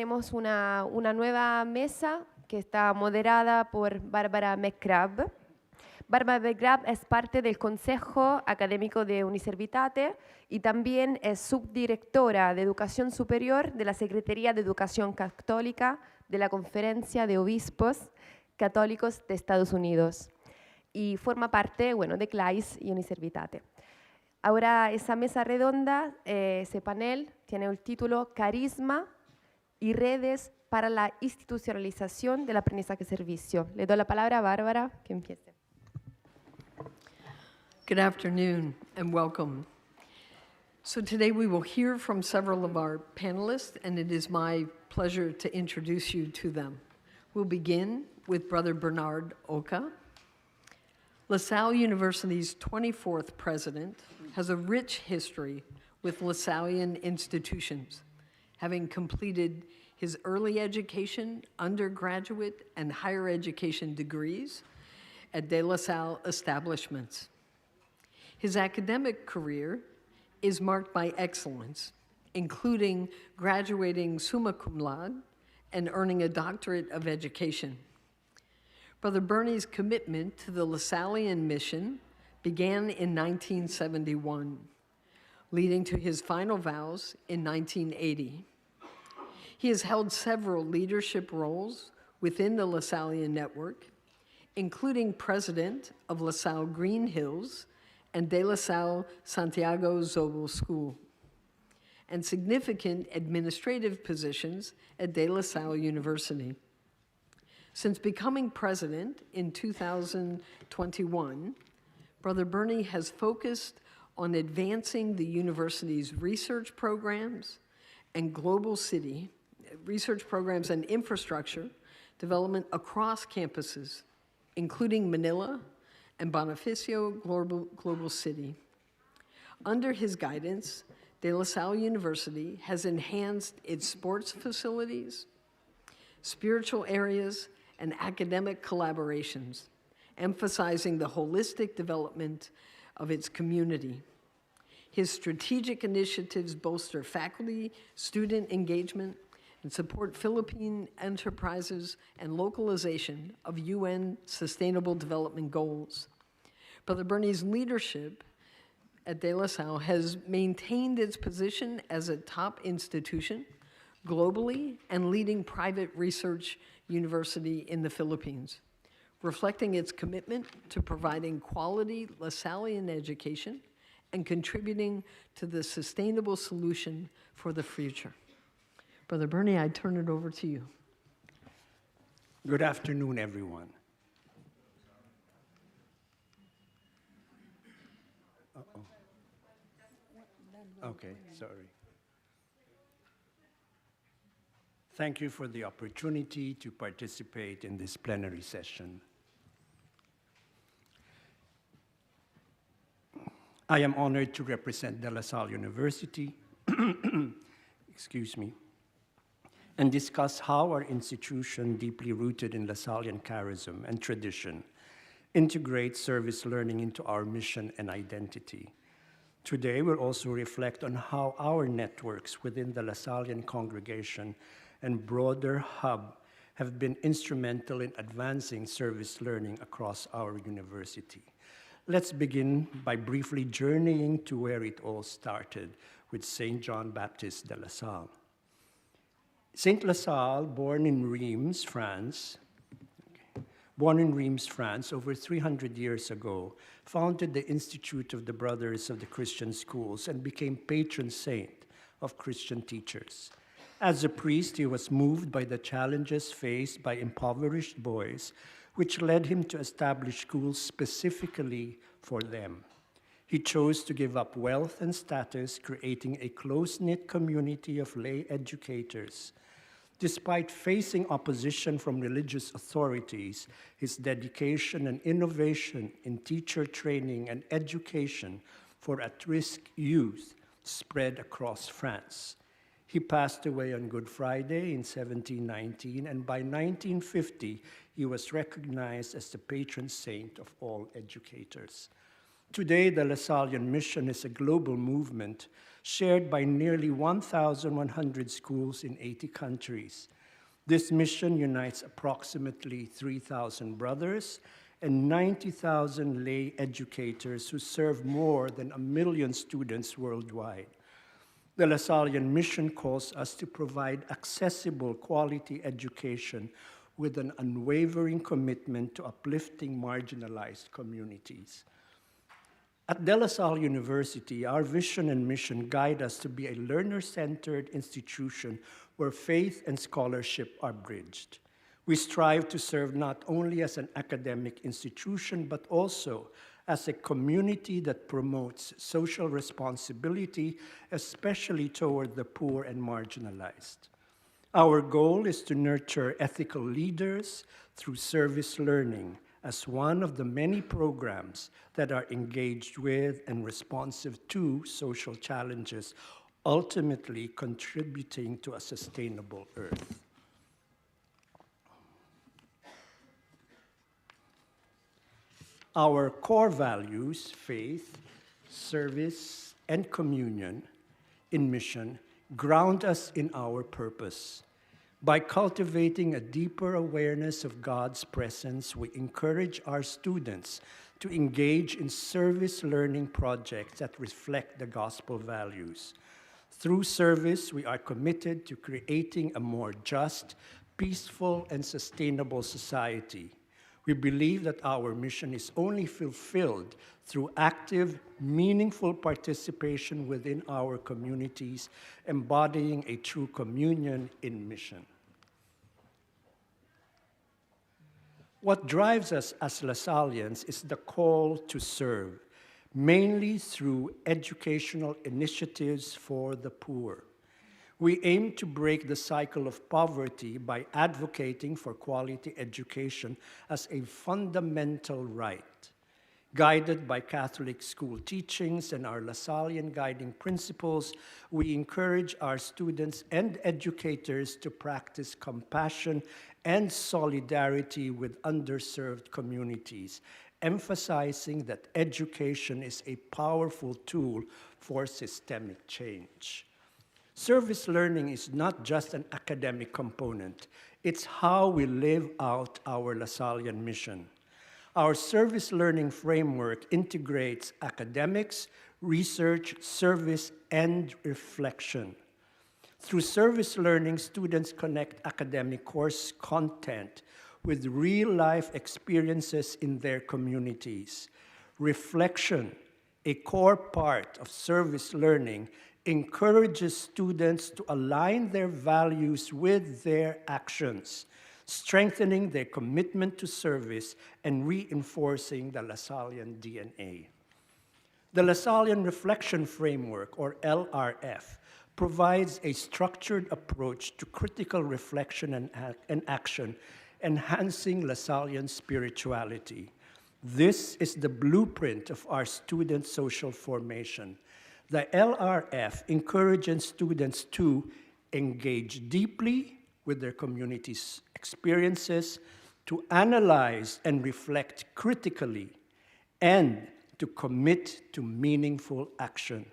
Tenemos una nueva mesa que está moderada por Bárbara McCrabb. Bárbara McCrabb es parte del Consejo Académico de Uniservitate y también es subdirectora de Educación Superior de la Secretaría de Educación Católica de la Conferencia de Obispos Católicos de Estados Unidos y forma parte, de CLAIS y Uniservitate. Ahora esa mesa redonda, ese panel, tiene el título Carisma y redes para la institucionalización del aprendizaje servicio. Le doy la palabra a Bárbara, que empiece. Good afternoon and welcome. So today we will hear from several of our panelists, and it is my pleasure to introduce you to them. We'll begin with Brother Bernard Oka. LaSalle University's 24th president has a rich history with LaSallian institutions, having completed his early education, undergraduate, and higher education degrees at De La Salle establishments. His academic career is marked by excellence, including graduating summa cum laude and earning a doctorate of education. Brother Bernie's commitment to the LaSallian mission began in 1971, leading to his final vows in 1980. He has held several leadership roles within the LaSallian network, including president of LaSalle Green Hills and De La Salle Santiago Zobel School, and significant administrative positions at De La Salle University. Since becoming president in 2021, Brother Bernie has focused on advancing the university's research programs and global city research programs and infrastructure development across campuses, including Manila and Bonifacio Global City. Under his guidance, De La Salle University has enhanced its sports facilities, spiritual areas, and academic collaborations, emphasizing the holistic development of its community. His strategic initiatives bolster faculty, student engagement, and support Philippine enterprises and localization of UN Sustainable Development Goals. Brother Bernie's leadership at De La Salle has maintained its position as a top institution globally and leading private research university in the Philippines, reflecting its commitment to providing quality LaSallian education and contributing to the sustainable solution for the future. Brother Bernie, I turn it over to you. Good afternoon, everyone. Uh-oh. Okay, sorry. Thank you for the opportunity to participate in this plenary session. I am honored to represent De La Salle University, excuse me, and discuss how our institution, deeply rooted in LaSallian charism and tradition, integrates service learning into our mission and identity. Today, we'll also reflect on how our networks within the LaSallian congregation and broader hub have been instrumental in advancing service learning across our university. Let's begin by briefly journeying to where it all started with St. John Baptist de La Salle. Saint La Salle, born in Reims, France, over 300 years ago, founded the Institute of the Brothers of the Christian Schools and became patron saint of Christian teachers. As a priest, he was moved by the challenges faced by impoverished boys, which led him to establish schools specifically for them. He chose to give up wealth and status, creating a close-knit community of lay educators. Despite facing opposition from religious authorities, his dedication and innovation in teacher training and education for at-risk youth spread across France. He passed away on Good Friday in 1719, and by 1950, he was recognized as the patron saint of all educators. Today, the LaSallian mission is a global movement shared by nearly 1,100 schools in 80 countries. This mission unites approximately 3,000 brothers and 90,000 lay educators who serve more than 1 million students worldwide. The Lasallian mission calls us to provide accessible, quality education with an unwavering commitment to uplifting marginalized communities. At De La Salle University, our vision and mission guide us to be a learner-centered institution where faith and scholarship are bridged. We strive to serve not only as an academic institution, but also as a community that promotes social responsibility, especially toward the poor and marginalized. Our goal is to nurture ethical leaders through service learning as one of the many programs that are engaged with and responsive to social challenges, ultimately contributing to a sustainable Earth. Our core values, faith, service, and communion in mission, ground us in our purpose. By cultivating a deeper awareness of God's presence, we encourage our students to engage in service learning projects that reflect the gospel values. Through service, we are committed to creating a more just, peaceful, and sustainable society. We believe that our mission is only fulfilled through active, meaningful participation within our communities, embodying a true communion in mission. What drives us as Lasallians is the call to serve, mainly through educational initiatives for the poor. We aim to break the cycle of poverty by advocating for quality education as a fundamental right. Guided by Catholic school teachings and our Lasallian guiding principles, we encourage our students and educators to practice compassion and solidarity with underserved communities, emphasizing that education is a powerful tool for systemic change. Service learning is not just an academic component, it's how we live out our Lasallian mission. Our service learning framework integrates academics, research, service, and reflection. Through service learning, students connect academic course content with real-life experiences in their communities. Reflection, a core part of service learning, encourages students to align their values with their actions, strengthening their commitment to service and reinforcing the Lasallian DNA. The Lasallian Reflection Framework, or LRF, provides a structured approach to critical reflection and action, enhancing Lasallian spirituality. This is the blueprint of our student social formation. The LRF encourages students to engage deeply with their community's experiences, to analyze and reflect critically, and to commit to meaningful action.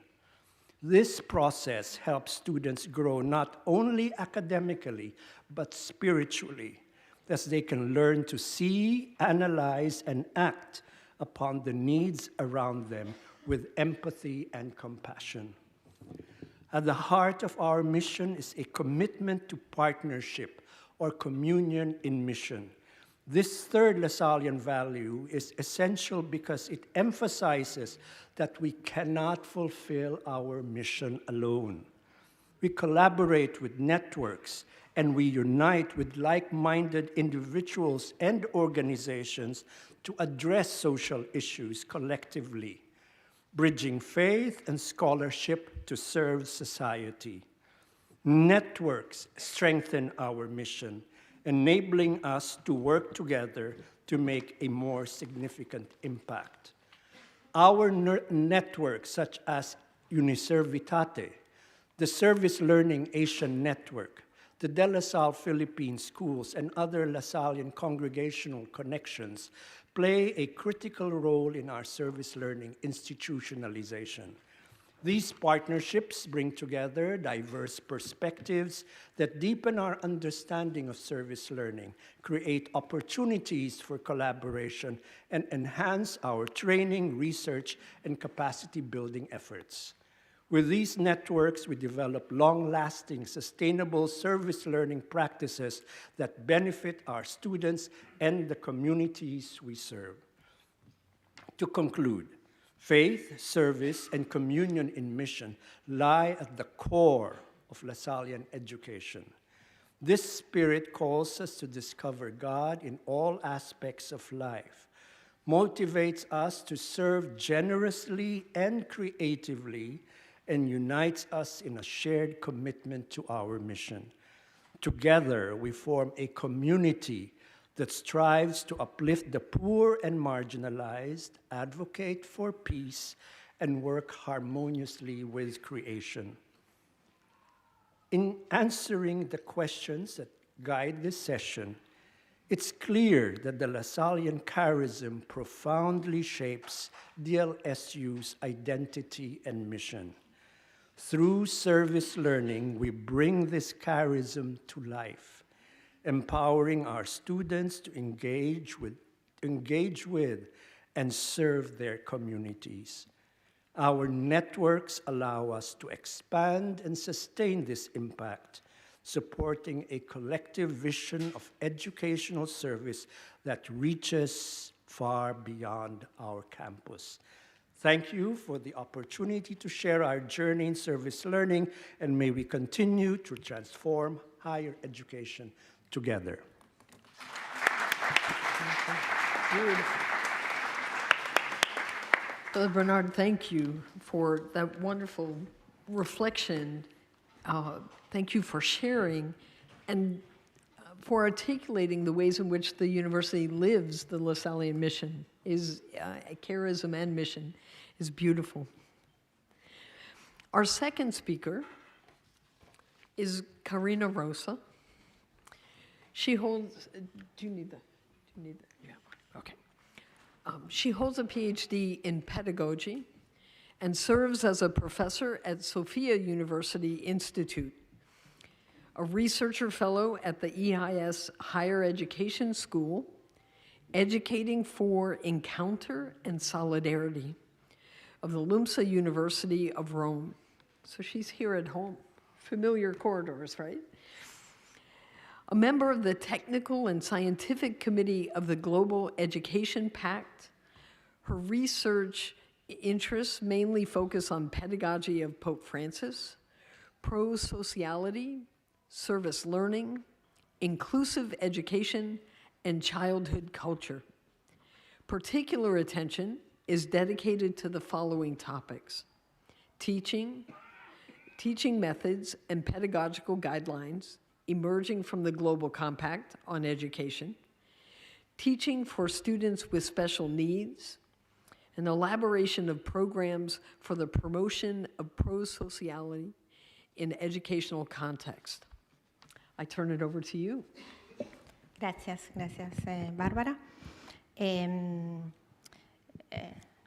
This process helps students grow not only academically, but spiritually, as they can learn to see, analyze, and act upon the needs around them with empathy and compassion. At the heart of our mission is a commitment to partnership or communion in mission. This third Lasallian value is essential because it emphasizes that we cannot fulfill our mission alone. We collaborate with networks and we unite with like-minded individuals and organizations to address social issues collectively, bridging faith and scholarship to serve society. Networks strengthen our mission, enabling us to work together to make a more significant impact. Our networks, such as Uniservitate, the Service Learning Asian Network, the De La Salle Philippine Schools, and other Lasallian congregational connections play a critical role in our service learning institutionalization. These partnerships bring together diverse perspectives that deepen our understanding of service learning, create opportunities for collaboration, and enhance our training, research, and capacity building efforts. With these networks, we develop long-lasting, sustainable service learning practices that benefit our students and the communities we serve. To conclude, faith, service, and communion in mission lie at the core of Lasallian education. This spirit calls us to discover God in all aspects of life, motivates us to serve generously and creatively, and unites us in a shared commitment to our mission. Together, we form a community that strives to uplift the poor and marginalized, advocate for peace, and work harmoniously with creation. In answering the questions that guide this session, it's clear that the Lasallian charism profoundly shapes DLSU's identity and mission. Through service learning, we bring this charism to life, empowering our students to engage with and serve their communities. Our networks allow us to expand and sustain this impact, supporting a collective vision of educational service that reaches far beyond our campus. Thank you for the opportunity to share our journey in service learning, and may we continue to transform higher education together. Brother Bernard, thank you for that wonderful reflection. Thank you for sharing and for articulating the ways in which the university lives the Lasallian mission. Is charism and mission is beautiful. Our second speaker is Karina Rosa. She holds, do you need that? Yeah, okay. She holds a PhD in pedagogy and serves as a professor at Sophia University Institute, a researcher fellow at the EIS Higher Education School, educating for encounter and solidarity of the LUMSA University of Rome. So she's here at home, familiar corridors, right? A member of the Technical and Scientific Committee of the Global Education Pact. Her research interests mainly focus on pedagogy of Pope Francis, pro-sociality, service learning, inclusive education, and childhood culture. Particular attention is dedicated to the following topics: teaching methods and pedagogical guidelines emerging from the Global Compact on education, teaching for students with special needs, and elaboration of programs for the promotion of pro-sociality in educational context. I turn it over to you. Gracias, Bárbara.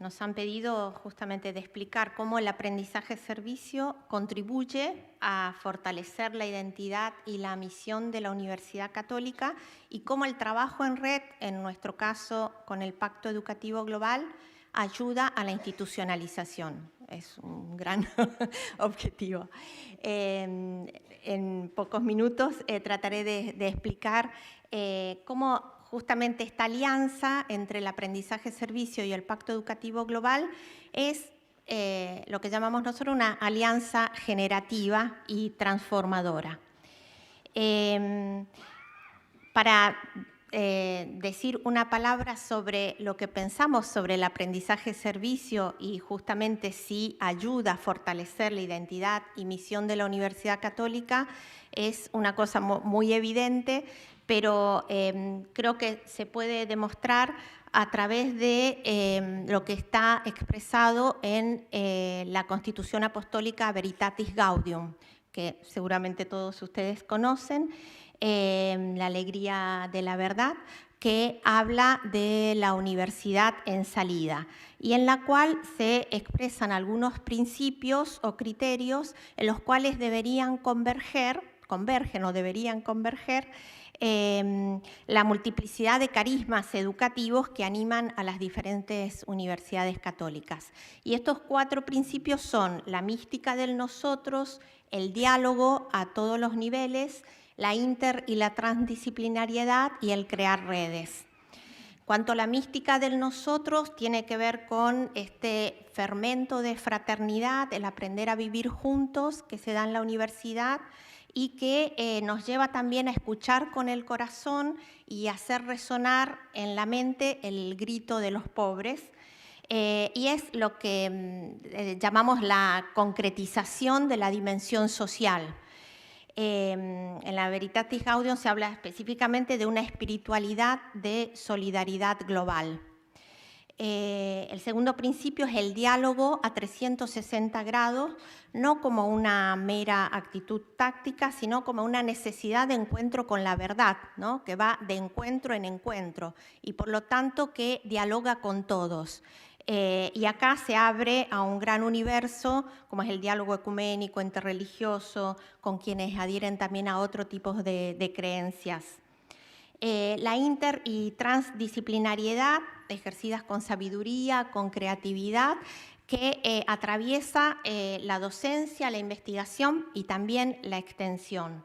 Nos han pedido justamente de explicar cómo el aprendizaje-servicio contribuye a fortalecer la identidad y la misión de la Universidad Católica y cómo el trabajo en red, en nuestro caso con el Pacto Educativo Global, ayuda a la institucionalización. Es un gran objetivo. En pocos minutos trataré de explicar cómo justamente esta alianza entre el aprendizaje-servicio y el Pacto Educativo Global es lo que llamamos nosotros una alianza generativa y transformadora. Para decir una palabra sobre lo que pensamos sobre el aprendizaje-servicio y justamente si ayuda a fortalecer la identidad y misión de la Universidad Católica, es una cosa muy evidente, pero creo que se puede demostrar a través de lo que está expresado en la Constitución Apostólica Veritatis Gaudium, que seguramente todos ustedes conocen, la alegría de la verdad, que habla de la universidad en salida y en la cual se expresan algunos principios o criterios en los cuales convergen o deberían converger la multiplicidad de carismas educativos que animan a las diferentes universidades católicas. Y estos 4 principios son la mística del nosotros, el diálogo a todos los niveles, la inter y la transdisciplinariedad y el crear redes. Cuanto a la mística del nosotros, tiene que ver con este fermento de fraternidad, el aprender a vivir juntos que se da en la universidad y que nos lleva también a escuchar con el corazón y hacer resonar en la mente el grito de los pobres. Y es lo que llamamos la concretización de la dimensión social. En la Veritatis Gaudium se habla específicamente de una espiritualidad de solidaridad global. El segundo principio es el diálogo a 360 grados, no como una mera actitud táctica, sino como una necesidad de encuentro con la verdad, ¿no? Que va de encuentro en encuentro y por lo tanto que dialoga con todos. Y acá se abre a un gran universo, como es el diálogo ecuménico, interreligioso, con quienes adhieren también a otro tipo de creencias. La inter y transdisciplinariedad, ejercidas con sabiduría, con creatividad, que atraviesa la docencia, la investigación y también la extensión.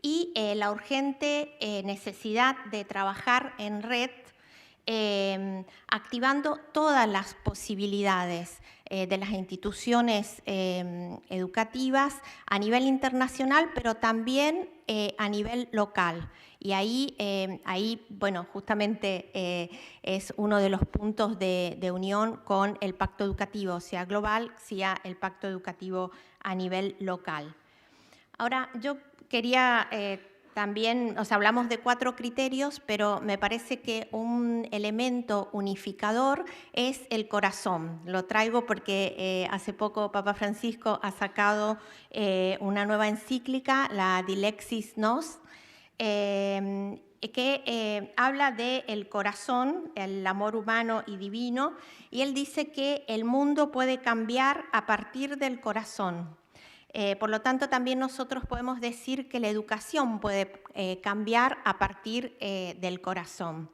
Y la urgente necesidad de trabajar en red, activando todas las posibilidades de las instituciones educativas a nivel internacional, pero también a nivel local. Y ahí bueno, justamente es uno de los puntos de unión con el pacto educativo, sea global, sea el pacto educativo a nivel local. Ahora, yo quería también, hablamos de 4 criterios, pero me parece que un elemento unificador es el corazón. Lo traigo porque hace poco Papa Francisco ha sacado una nueva encíclica, la Dilexis Nos, que habla del corazón, el amor humano y divino, y él dice que el mundo puede cambiar a partir del corazón. Por lo tanto, también nosotros podemos decir que la educación puede cambiar a partir del corazón.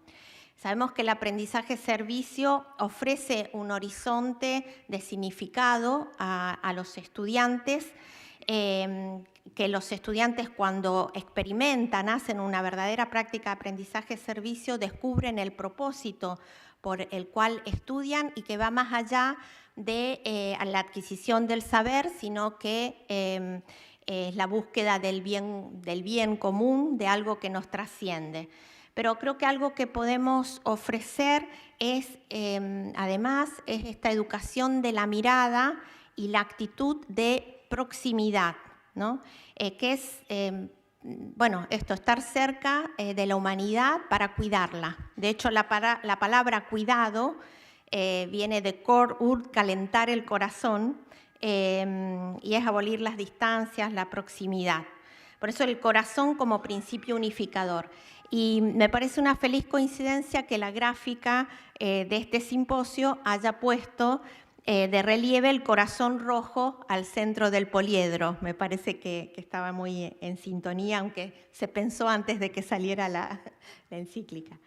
Sabemos que el aprendizaje-servicio ofrece un horizonte de significado a los estudiantes, que los estudiantes cuando experimentan, hacen una verdadera práctica de aprendizaje-servicio, descubren el propósito por el cual estudian y que va más allá de la adquisición del saber, sino que es la búsqueda del bien común, de algo que nos trasciende. Pero creo que algo que podemos ofrecer es, además, es esta educación de la mirada y la actitud de proximidad, ¿no? Que es, bueno, estar cerca de la humanidad para cuidarla. De hecho, la palabra cuidado viene de cor urt, calentar el corazón, y es abolir las distancias, la proximidad. Por eso el corazón como principio unificador. Y me parece una feliz coincidencia que la gráfica de este simposio haya puesto de relieve el corazón rojo al centro del poliedro. Me parece que estaba muy en sintonía, aunque se pensó antes de que saliera la encíclica.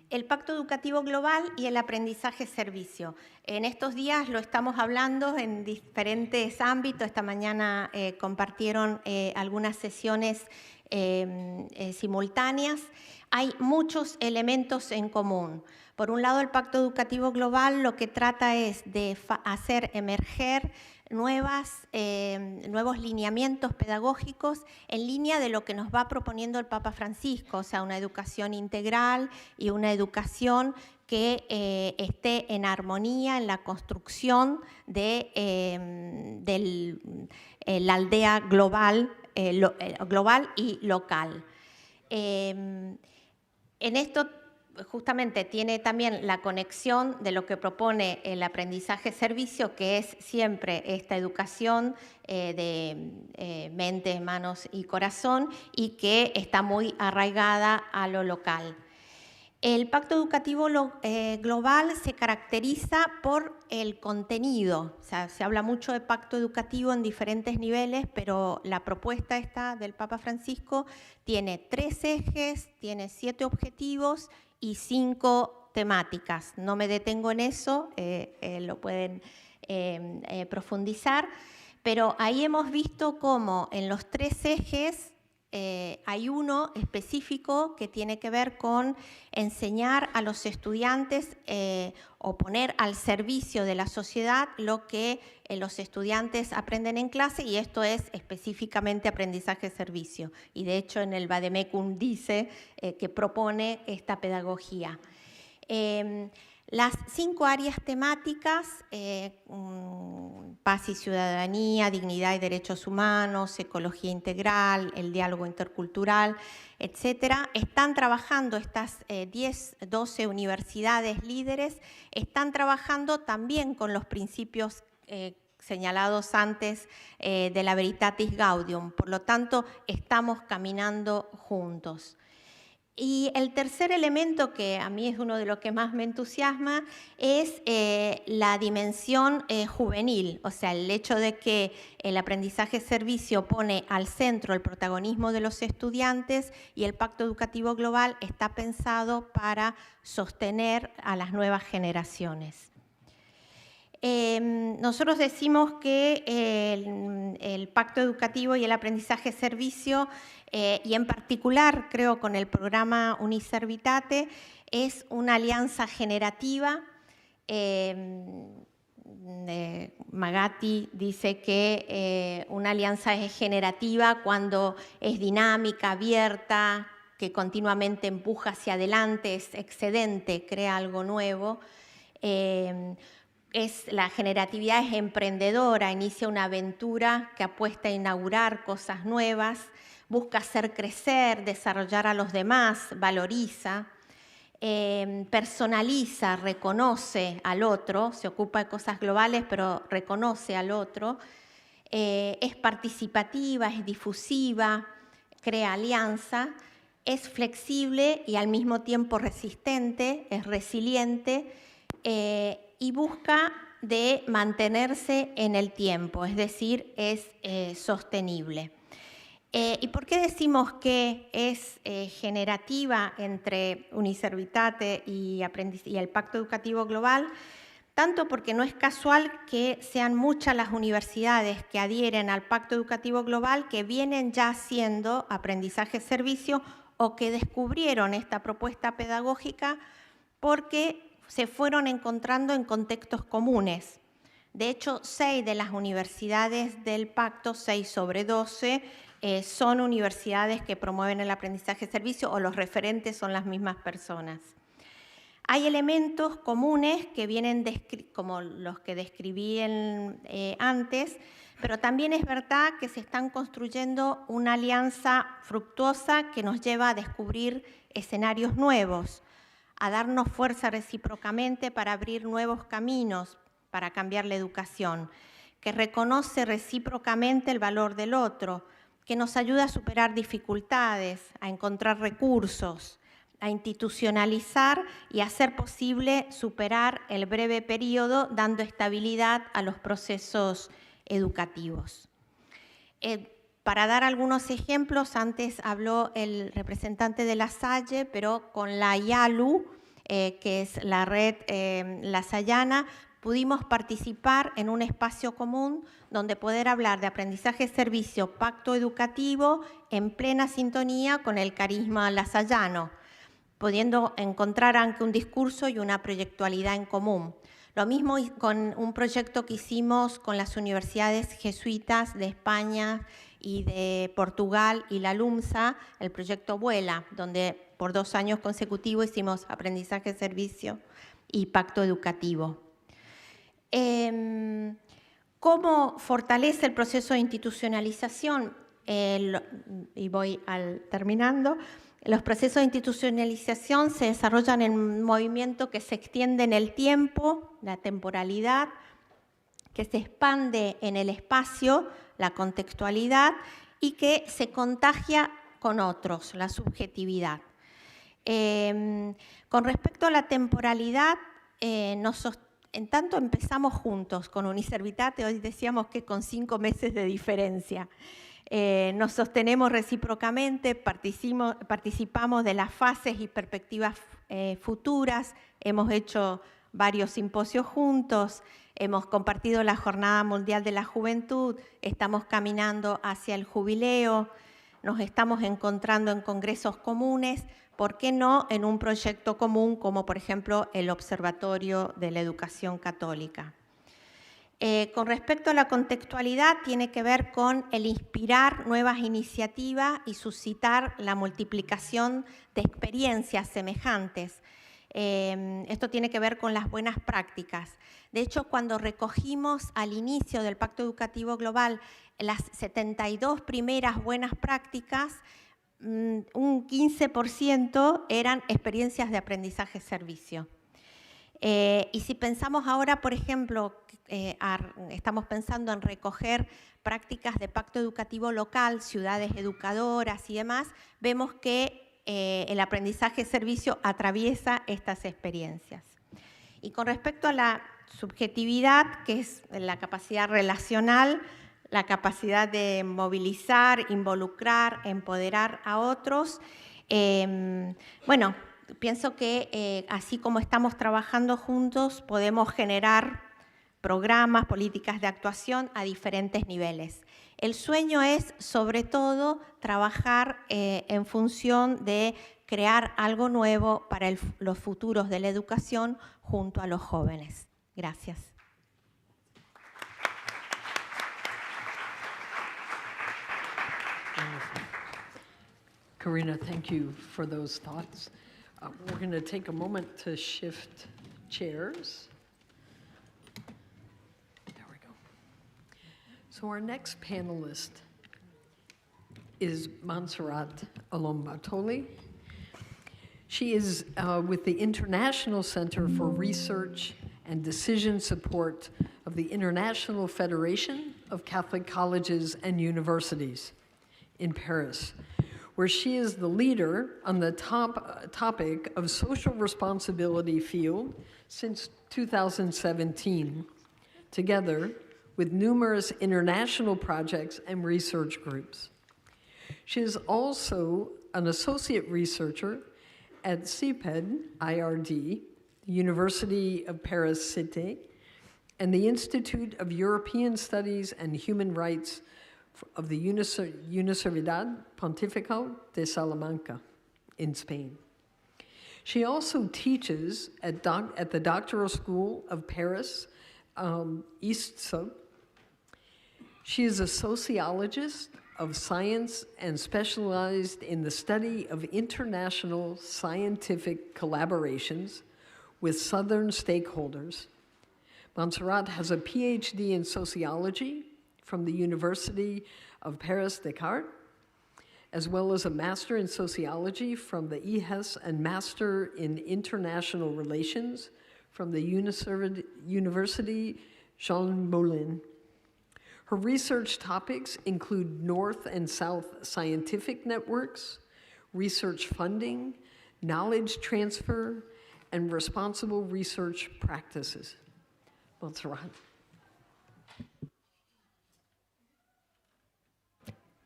El Pacto Educativo Global y el aprendizaje-servicio. En estos días lo estamos hablando en diferentes ámbitos. Esta mañana compartieron algunas sesiones simultáneas. Hay muchos elementos en común. Por un lado, el Pacto Educativo Global lo que trata es de hacer emerger nuevos lineamientos pedagógicos en línea de lo que nos va proponiendo el Papa Francisco, o sea, una educación integral y una educación que esté en armonía en la construcción de la aldea global y local. En esto justamente tiene también la conexión de lo que propone el aprendizaje-servicio, que es siempre esta educación de mente, manos y corazón, y que está muy arraigada a lo local. El Pacto Educativo Global se caracteriza por el contenido. O sea, se habla mucho de pacto educativo en diferentes niveles, pero la propuesta esta del Papa Francisco tiene 3 ejes, tiene 7 objetivos y 5 temáticas. No me detengo en eso, lo pueden profundizar, pero ahí hemos visto cómo en los 3 ejes hay uno específico que tiene que ver con enseñar a los estudiantes o poner al servicio de la sociedad lo que los estudiantes aprenden en clase, y esto es específicamente aprendizaje-servicio. Y de hecho en el Vademecum dice que propone esta pedagogía. Las 5 áreas temáticas, paz y ciudadanía, dignidad y derechos humanos, ecología integral, el diálogo intercultural, etcétera, están trabajando estas 12 universidades líderes, están trabajando también con los principios señalados antes de la Veritatis Gaudium. Por lo tanto, estamos caminando juntos. Y el tercer elemento, que a mí es uno de los que más me entusiasma, es la dimensión juvenil, o sea, el hecho de que el aprendizaje-servicio pone al centro el protagonismo de los estudiantes, y el Pacto Educativo Global está pensado para sostener a las nuevas generaciones. Nosotros decimos que el Pacto Educativo y el aprendizaje-servicio, y en particular creo con el programa Uniservitate, es una alianza generativa. Magatti dice que una alianza es generativa cuando es dinámica, abierta, que continuamente empuja hacia adelante, es excedente, crea algo nuevo. La generatividad es emprendedora, inicia una aventura que apuesta a inaugurar cosas nuevas, busca hacer crecer, desarrollar a los demás, valoriza, personaliza, reconoce al otro, se ocupa de cosas globales pero reconoce al otro, es participativa, es difusiva, crea alianza, es flexible y al mismo tiempo resistente, es resiliente, y busca de mantenerse en el tiempo, es decir, es sostenible. ¿Y por qué decimos que es generativa entre Uniservitate y el Pacto Educativo Global? Tanto porque no es casual que sean muchas las universidades que adhieren al Pacto Educativo Global que vienen ya haciendo aprendizaje-servicio o que descubrieron esta propuesta pedagógica porque se fueron encontrando en contextos comunes. De hecho, 6 de las universidades del pacto, 6 sobre 12, son universidades que promueven el aprendizaje-servicio o los referentes son las mismas personas. Hay elementos comunes que vienen como los que describí antes, pero también es verdad que se están construyendo una alianza fructuosa que nos lleva a descubrir escenarios nuevos, a darnos fuerza recíprocamente para abrir nuevos caminos, para cambiar la educación, que reconoce recíprocamente el valor del otro, que nos ayuda a superar dificultades, a encontrar recursos, a institucionalizar y a hacer posible superar el breve periodo, dando estabilidad a los procesos educativos. Para dar algunos ejemplos, antes habló el representante de La Salle, pero con la IALU, que es la red lasallana, pudimos participar en un espacio común donde poder hablar de aprendizaje-servicio, pacto educativo, en plena sintonía con el carisma lasallano, pudiendo encontrar aunque un discurso y una proyectualidad en común. Lo mismo con un proyecto que hicimos con las universidades jesuitas de España y de Portugal y la LUMSA, el proyecto Vuela, donde por 2 años consecutivos hicimos aprendizaje-servicio y pacto educativo. ¿Cómo fortalece el proceso de institucionalización? Y voy terminando. Los procesos de institucionalización se desarrollan en un movimiento que se extiende en el tiempo, la temporalidad, que se expande en el espacio, la contextualidad, y que se contagia con otros, la subjetividad. Con respecto a la temporalidad, en tanto empezamos juntos con Uniservitate, hoy decíamos que con 5 meses de diferencia. Nos sostenemos recíprocamente, participamos de las fases y perspectivas futuras, hemos hecho varios simposios juntos, hemos compartido la Jornada Mundial de la Juventud, estamos caminando hacia el jubileo, nos estamos encontrando en congresos comunes, ¿por qué no en un proyecto común como por ejemplo el Observatorio de la Educación Católica? Con respecto a la contextualidad, tiene que ver con el inspirar nuevas iniciativas y suscitar la multiplicación de experiencias semejantes. Esto tiene que ver con las buenas prácticas. De hecho, cuando recogimos al inicio del Pacto Educativo Global las 72 primeras buenas prácticas, un 15% eran experiencias de aprendizaje-servicio. Y si pensamos ahora, por ejemplo, estamos pensando en recoger prácticas de pacto educativo local, ciudades educadoras y demás, vemos que el aprendizaje-servicio atraviesa estas experiencias. Y con respecto a la subjetividad, que es la capacidad relacional, la capacidad de movilizar, involucrar, empoderar a otros, bueno, pienso que así como estamos trabajando juntos, podemos generar programas, políticas de actuación a diferentes niveles. El sueño es, sobre todo, trabajar en función de crear algo nuevo para los futuros de la educación junto a los jóvenes. Gracias. Karina, thank you for those thoughts. We're going to take a moment to shift chairs. There we go. So our next panelist is Montserrat Alombatoli. She is with the International Center for Research and Decision Support of the International Federation of Catholic Colleges and Universities in Paris, where she is the leader on the topic of social responsibility field since 2017, together with numerous international projects and research groups. She is also an associate researcher at CPED IRD, the University of Paris Cité, and the Institute of European Studies and Human Rights of the Universidad Pontifical de Salamanca in Spain. She also teaches at the Doctoral School of Paris, ISTSO. She is a sociologist of science and specialized in the study of international scientific collaborations with Southern stakeholders. Montserrat has a PhD in sociology from the University of Paris Descartes, as well as a master in sociology from the IHES and master in international relations from the University Jean Moulin. Her research topics include North and South scientific networks, research funding, knowledge transfer, and responsible research practices. Montserrat.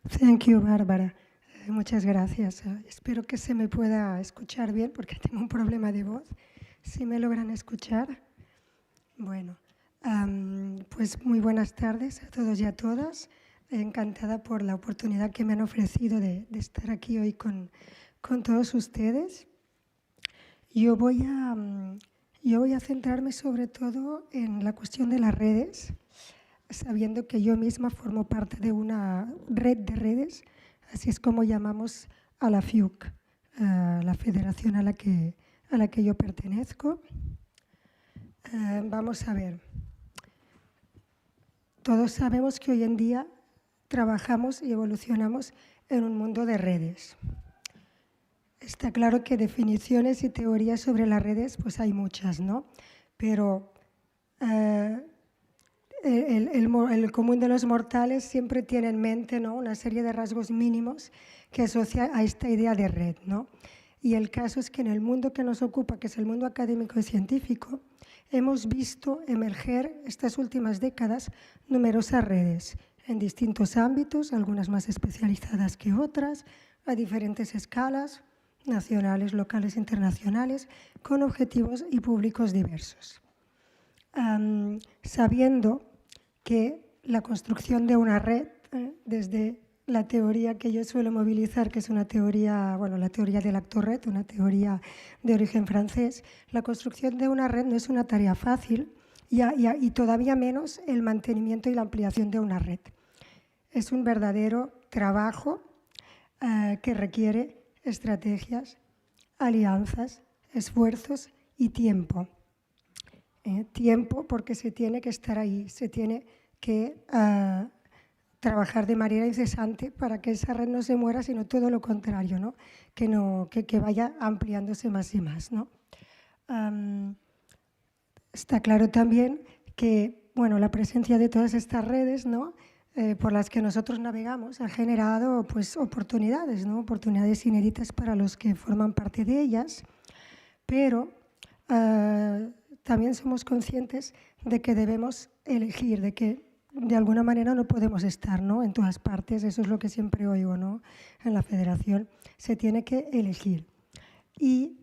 Thank you, Bárbara. Muchas gracias. Espero que se me pueda escuchar bien porque tengo un problema de voz. ¿Sí me logran escuchar? Bueno, pues muy buenas tardes a todos y a todas. Encantada por la oportunidad que me han ofrecido de estar aquí hoy con todos ustedes. Yo voy a centrarme sobre todo en la cuestión de las redes, sabiendo que yo misma formo parte de una red de redes, así es como llamamos a la FIUC, la federación a la que yo pertenezco. Vamos a ver. Todos sabemos que hoy en día trabajamos y evolucionamos en un mundo de redes. Está claro que definiciones y teorías sobre las redes, pues hay muchas, ¿no? Pero el común de los mortales siempre tiene en mente, ¿no?, una serie de rasgos mínimos que asocia a esta idea de red, ¿no? Y el caso es que en el mundo que nos ocupa, que es el mundo académico y científico, hemos visto emerger estas últimas décadas numerosas redes en distintos ámbitos, algunas más especializadas que otras, a diferentes escalas, nacionales, locales, internacionales, con objetivos y públicos diversos. Sabiendo que la construcción de una red, desde la teoría que yo suelo movilizar, que es una teoría, bueno, la teoría del actor red, una teoría de origen francés, la construcción de una red no es una tarea fácil y todavía menos el mantenimiento y la ampliación de una red. Es un verdadero trabajo que requiere estrategias, alianzas, esfuerzos y tiempo. Tiempo porque se tiene que estar ahí, se tiene que trabajar de manera incesante para que esa red no se muera, sino todo lo contrario, ¿no? Que vaya ampliándose más y más, ¿no? Está claro también que, bueno, la presencia de todas estas redes, ¿no?, por las que nosotros navegamos ha generado, pues, oportunidades, ¿no?, oportunidades inéditas para los que forman parte de ellas, pero también somos conscientes de que debemos elegir, de que de alguna manera no podemos estar, ¿no?, en todas partes. Eso es lo que siempre oigo, ¿no?, en la Federación. Se tiene que elegir. Y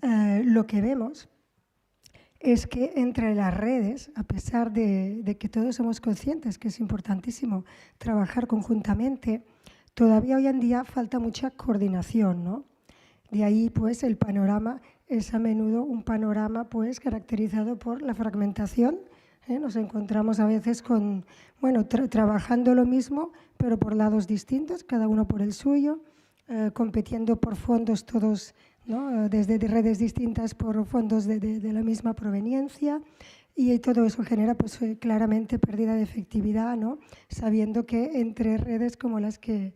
lo que vemos es que entre las redes, a pesar de que todos somos conscientes que es importantísimo trabajar conjuntamente, todavía hoy en día falta mucha coordinación, ¿no? De ahí, pues, el panorama es a menudo un panorama, pues, caracterizado por la fragmentación. Nos encontramos a veces con, bueno, trabajando lo mismo, pero por lados distintos, cada uno por el suyo, compitiendo por fondos todos, ¿no?, desde redes distintas por fondos de la misma proveniencia, y todo eso genera, pues, claramente pérdida de efectividad, ¿no?, sabiendo que entre redes como las que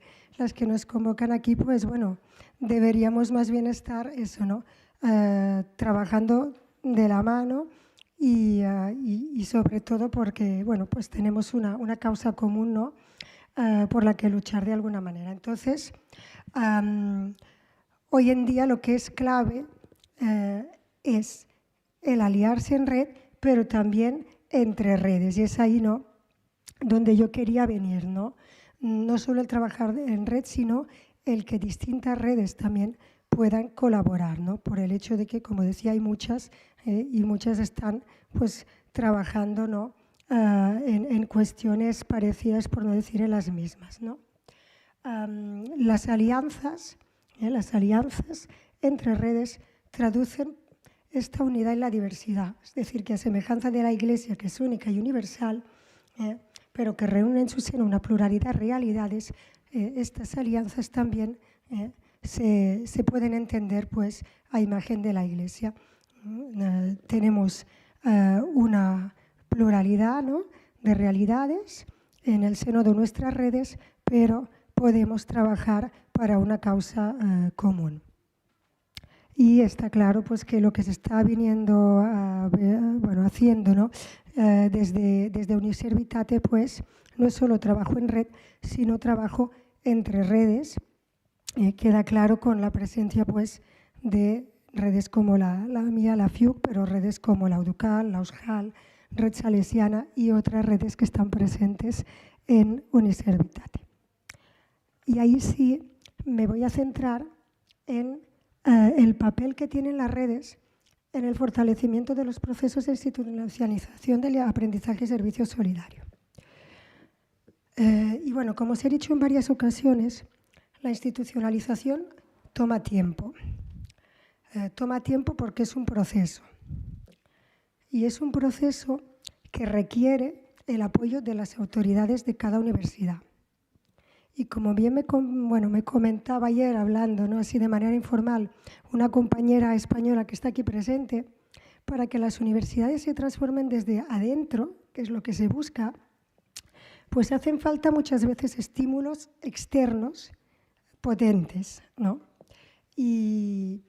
nos convocan aquí, pues, bueno, deberíamos más bien estar eso, ¿no?, trabajando de la mano y sobre todo porque, bueno, pues tenemos una causa común, ¿no?, por la que luchar de alguna manera. Entonces, hoy en día lo que es clave es el aliarse en red, pero también entre redes. Y es ahí, ¿no?, donde yo quería venir, ¿no? No solo el trabajar en red, sino el que distintas redes también puedan colaborar, ¿no?, por el hecho de que, como decía, hay muchas y muchas están, pues, trabajando, ¿no?, en cuestiones parecidas, por no decir en las mismas, ¿no? Las alianzas entre redes traducen esta unidad en la diversidad, es decir, que a semejanza de la Iglesia, que es única y universal, pero que reúne en su seno una pluralidad de realidades, estas alianzas también se pueden entender, pues, a imagen de la Iglesia. Tenemos una pluralidad, ¿no?, de realidades en el seno de nuestras redes, pero podemos trabajar para una causa común. Y está claro, pues, que lo que se está viniendo haciendo, ¿no?, desde Uniservitate, pues, no es solo trabajo en red, sino trabajo entre redes. Queda claro con la presencia, pues, de redes como la mía, la FIUC, pero redes como la UDUCAL, la USJAL, Red Salesiana y otras redes que están presentes en Uniservitate. Y ahí sí me voy a centrar en el papel que tienen las redes en el fortalecimiento de los procesos de institucionalización del aprendizaje y servicio solidario. Y bueno, como os he dicho en varias ocasiones, la institucionalización toma tiempo. Toma tiempo porque es un proceso. Y es un proceso que requiere el apoyo de las autoridades de cada universidad. Y como bien me comentaba ayer, hablando, ¿no?, así de manera informal, una compañera española que está aquí presente, para que las universidades se transformen desde adentro, que es lo que se busca, pues hacen falta muchas veces estímulos externos potentes, ¿no? Y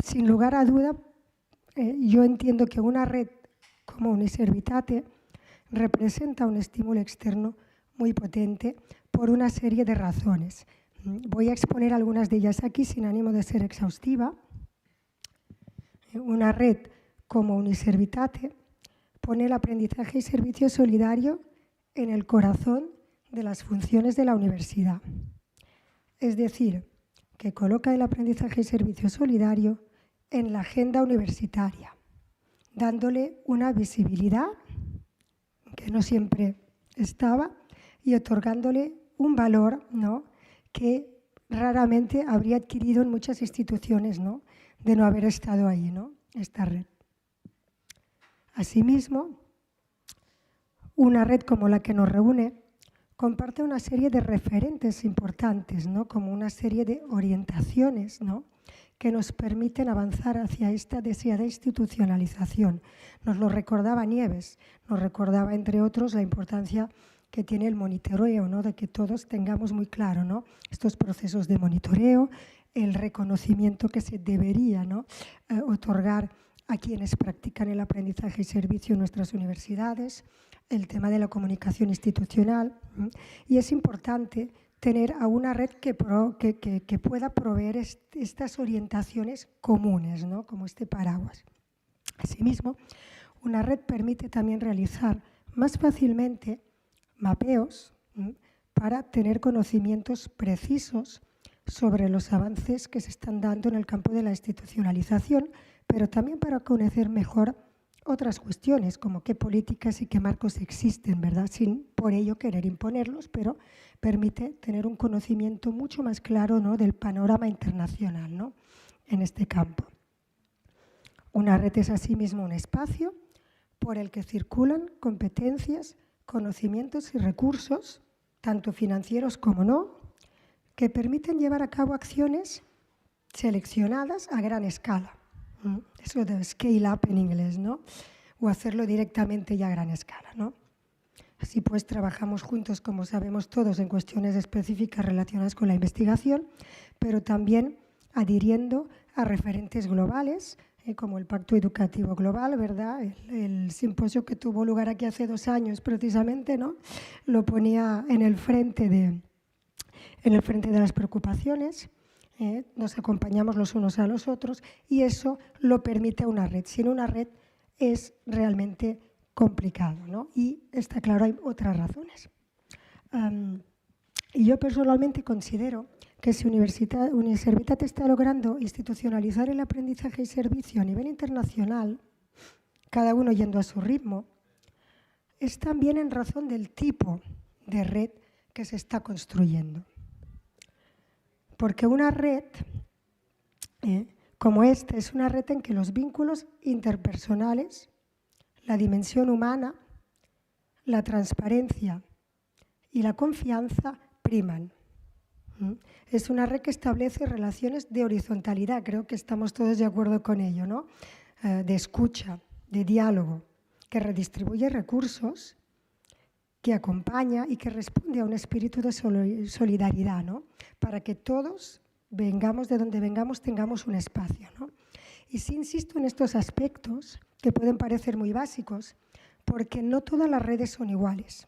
sin lugar a duda, yo entiendo que una red como Uniservitate representa un estímulo externo muy potente por una serie de razones. Voy a exponer algunas de ellas aquí sin ánimo de ser exhaustiva. Una red como Uniservitate pone el aprendizaje y servicio solidario en el corazón de las funciones de la universidad. Es decir, que coloca el aprendizaje y servicio solidario en la agenda universitaria, dándole una visibilidad que no siempre estaba y otorgándole un valor, ¿no?, que raramente habría adquirido en muchas instituciones, ¿no?, de no haber estado ahí, ¿no?, esta red. Asimismo, una red como la que nos reúne comparte una serie de referentes importantes, ¿no?, como una serie de orientaciones, ¿no?, que nos permiten avanzar hacia esta deseada institucionalización. Nos lo recordaba Nieves, nos recordaba, entre otros, la importancia que tiene el monitoreo, ¿no?, de que todos tengamos muy claro, ¿no?, estos procesos de monitoreo, el reconocimiento que se debería, ¿no?, otorgar a quienes practican el aprendizaje y servicio en nuestras universidades, el tema de la comunicación institucional. Y es importante tener a una red que pueda proveer estas orientaciones comunes, ¿no?, como este paraguas. Asimismo, una red permite también realizar más fácilmente mapeos para tener conocimientos precisos sobre los avances que se están dando en el campo de la institucionalización, pero también para conocer mejor otras cuestiones, como qué políticas y qué marcos existen, ¿verdad?, sin por ello querer imponerlos, pero permite tener un conocimiento mucho más claro, ¿no?, del panorama internacional, ¿no?, en este campo. Una red es asimismo un espacio por el que circulan competencias, conocimientos y recursos, tanto financieros como no, que permiten llevar a cabo acciones seleccionadas a gran escala. Eso de scale up en inglés, ¿no?, o hacerlo directamente ya a gran escala, ¿no? Así pues, trabajamos juntos, como sabemos todos, en cuestiones específicas relacionadas con la investigación, pero también adhiriendo a referentes globales, como el Pacto Educativo Global, ¿verdad? El simposio que tuvo lugar aquí hace 2 años, precisamente, ¿no?, lo ponía en el frente de las preocupaciones. Nos acompañamos los unos a los otros y eso lo permite una red. Sin una red es realmente complicado, ¿no? Y está claro, hay otras razones. Y yo personalmente considero que si Uniservitate está logrando institucionalizar el aprendizaje y servicio a nivel internacional, cada uno yendo a su ritmo, es también en razón del tipo de red que se está construyendo. Porque una red como esta es una red en que los vínculos interpersonales, la dimensión humana, la transparencia y la confianza priman. Es una red que establece relaciones de horizontalidad, creo que estamos todos de acuerdo con ello, ¿no?, de escucha, de diálogo, que redistribuye recursos, que acompaña y que responde a un espíritu de solidaridad, ¿no?, para que todos, vengamos de donde vengamos, tengamos un espacio, ¿no? Y sí insisto en estos aspectos que pueden parecer muy básicos, porque no todas las redes son iguales.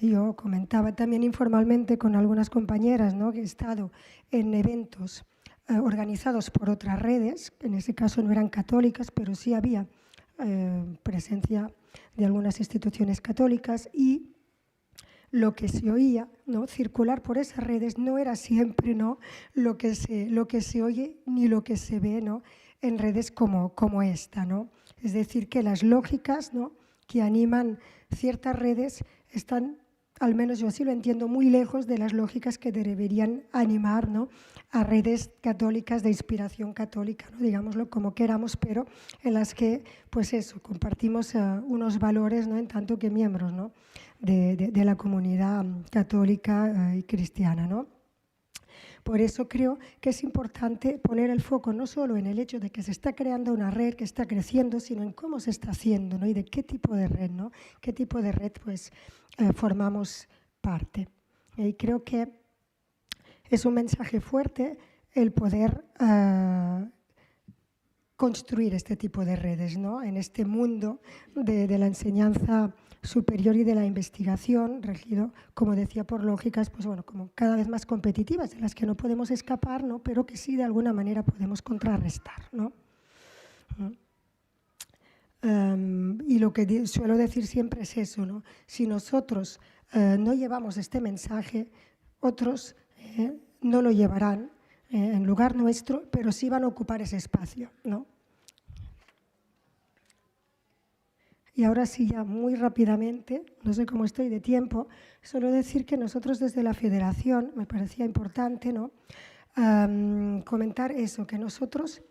Yo comentaba también informalmente con algunas compañeras, ¿no?, que he estado en eventos organizados por otras redes, en ese caso no eran católicas, pero sí había presencia de algunas instituciones católicas, y lo que se oía, ¿no?, circular por esas redes no era siempre, ¿no?, lo que se oye ni lo que se ve, ¿no?, en redes como esta, ¿no? Es decir, que las lógicas, ¿no?, que animan ciertas redes están, al menos yo así lo entiendo, muy lejos de las lógicas que deberían animar, ¿no?, a redes católicas de inspiración católica, ¿no?, digámoslo como queramos, pero en las que, pues eso, compartimos unos valores, ¿no?, en tanto que miembros, ¿no?, de la comunidad católica y cristiana, ¿no? Por eso creo que es importante poner el foco no solo en el hecho de que se está creando una red que está creciendo, sino en cómo se está haciendo, ¿no?, y de qué tipo de red, ¿no?, qué tipo de red pues, formamos parte. Y creo que es un mensaje fuerte el poder construir este tipo de redes, ¿no? En este mundo de la enseñanza superior y de la investigación, regido, como decía, por lógicas, pues bueno, como cada vez más competitivas, de las que no podemos escapar, ¿no? Pero que sí de alguna manera podemos contrarrestar, ¿no? Y lo que suelo decir siempre es eso, ¿no? Si nosotros no llevamos este mensaje, otros no lo llevarán en lugar nuestro, pero sí van a ocupar ese espacio, ¿no? Y ahora sí, ya muy rápidamente, no sé cómo estoy de tiempo, solo decir que nosotros desde la Federación, me parecía importante, ¿no? Comentar eso, que nosotros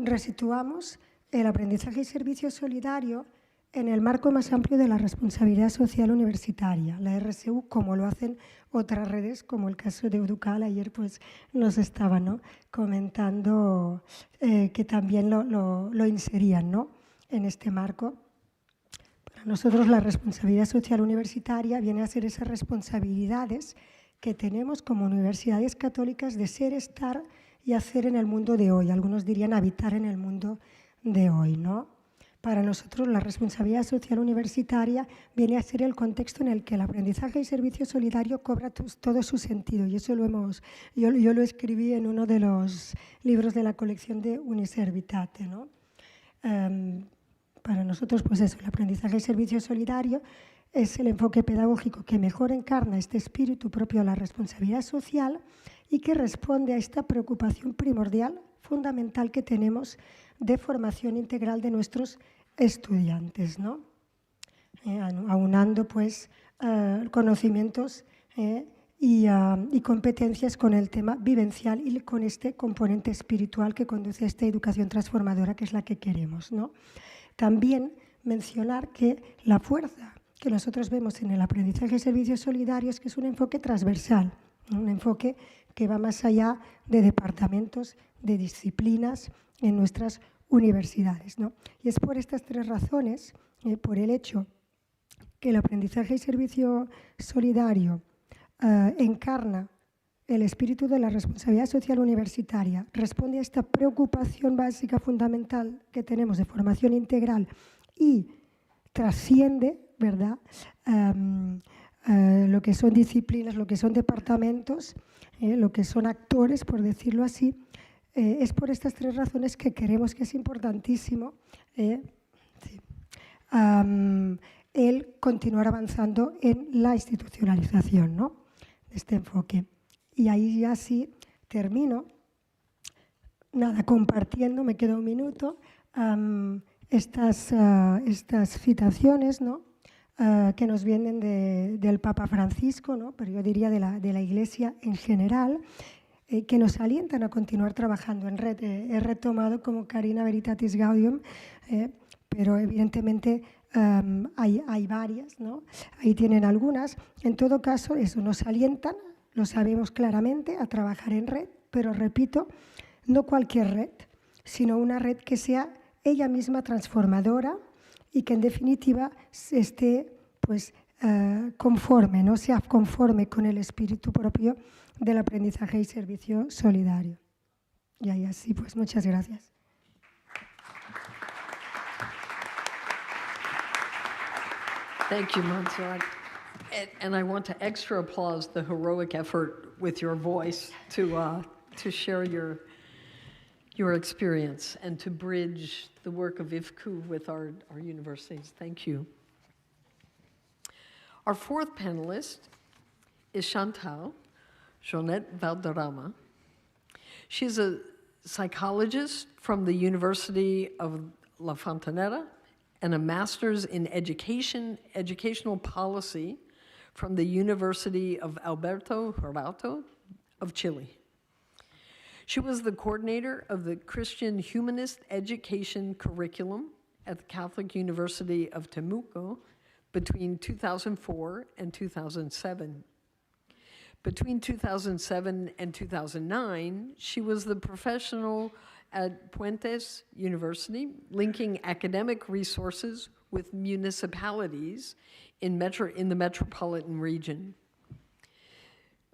resituamos el aprendizaje y servicio solidario en el marco más amplio de la responsabilidad social universitaria, la RSU, como lo hacen otras redes, como el caso de Educal. Ayer pues, nos estaban, ¿no? Comentando que también lo inserían, ¿no? En este marco. Para nosotros la responsabilidad social universitaria viene a ser esas responsabilidades que tenemos como universidades católicas de ser, estar y hacer en el mundo de hoy. Algunos dirían habitar en el mundo de hoy, ¿no? Para nosotros la responsabilidad social universitaria viene a ser el contexto en el que el aprendizaje y servicio solidario cobra todo su sentido, y eso yo lo escribí en uno de los libros de la colección de Uniservitate, ¿no? Para nosotros, pues eso, el aprendizaje y servicio solidario es el enfoque pedagógico que mejor encarna este espíritu propio de la responsabilidad social y que responde a esta preocupación primordial, fundamental que tenemos de formación integral de nuestros estudiantes, ¿no? Aunando pues conocimientos y competencias con el tema vivencial y con este componente espiritual que conduce a esta educación transformadora, que es la que queremos, ¿no? También mencionar que la fuerza que nosotros vemos en el aprendizaje y servicios solidarios, que es un enfoque transversal, un enfoque que va más allá de departamentos, de disciplinas en nuestras universidades, ¿no? Y es por estas tres razones, por el hecho que el aprendizaje y servicio solidario encarna el espíritu de la responsabilidad social universitaria, responde a esta preocupación básica fundamental que tenemos de formación integral y trasciende, ¿verdad?, lo que son disciplinas, lo que son departamentos, lo que son actores, por decirlo así. Es por estas tres razones que creemos que es importantísimo el continuar avanzando en la institucionalización, ¿no?, de este enfoque. Y ahí ya sí termino, nada, compartiendo, me queda un minuto, estas citaciones, ¿no?, que nos vienen del Papa Francisco, ¿no?, pero yo diría de la Iglesia en general, que nos alientan a continuar trabajando en red. He retomado como Carina Veritatis Gaudium, pero evidentemente hay varias, ¿no? Ahí tienen algunas. En todo caso, eso nos alientan, lo sabemos claramente, a trabajar en red, pero repito, no cualquier red, sino una red que sea ella misma transformadora y que en definitiva esté pues, conforme, no sea conforme con el espíritu propio del aprendizaje y servicio solidario. Y ahí así, pues muchas gracias. Thank you, Montserrat. And I want to extra applause the heroic effort with your voice to share your experience and to bridge the work of IFCU with our universities. Thank you. Our fourth panelist is Chantal Jeanette Valderrama. She's a psychologist from the University of La Fontanera and a master's in educational policy from the University of Alberto Hurtado of Chile. She was the coordinator of the Christian Humanist Education Curriculum at the Catholic University of Temuco between 2004 and 2007. Between 2007 and 2009, she was the professional at Puentes University, linking academic resources with municipalities in the metropolitan region.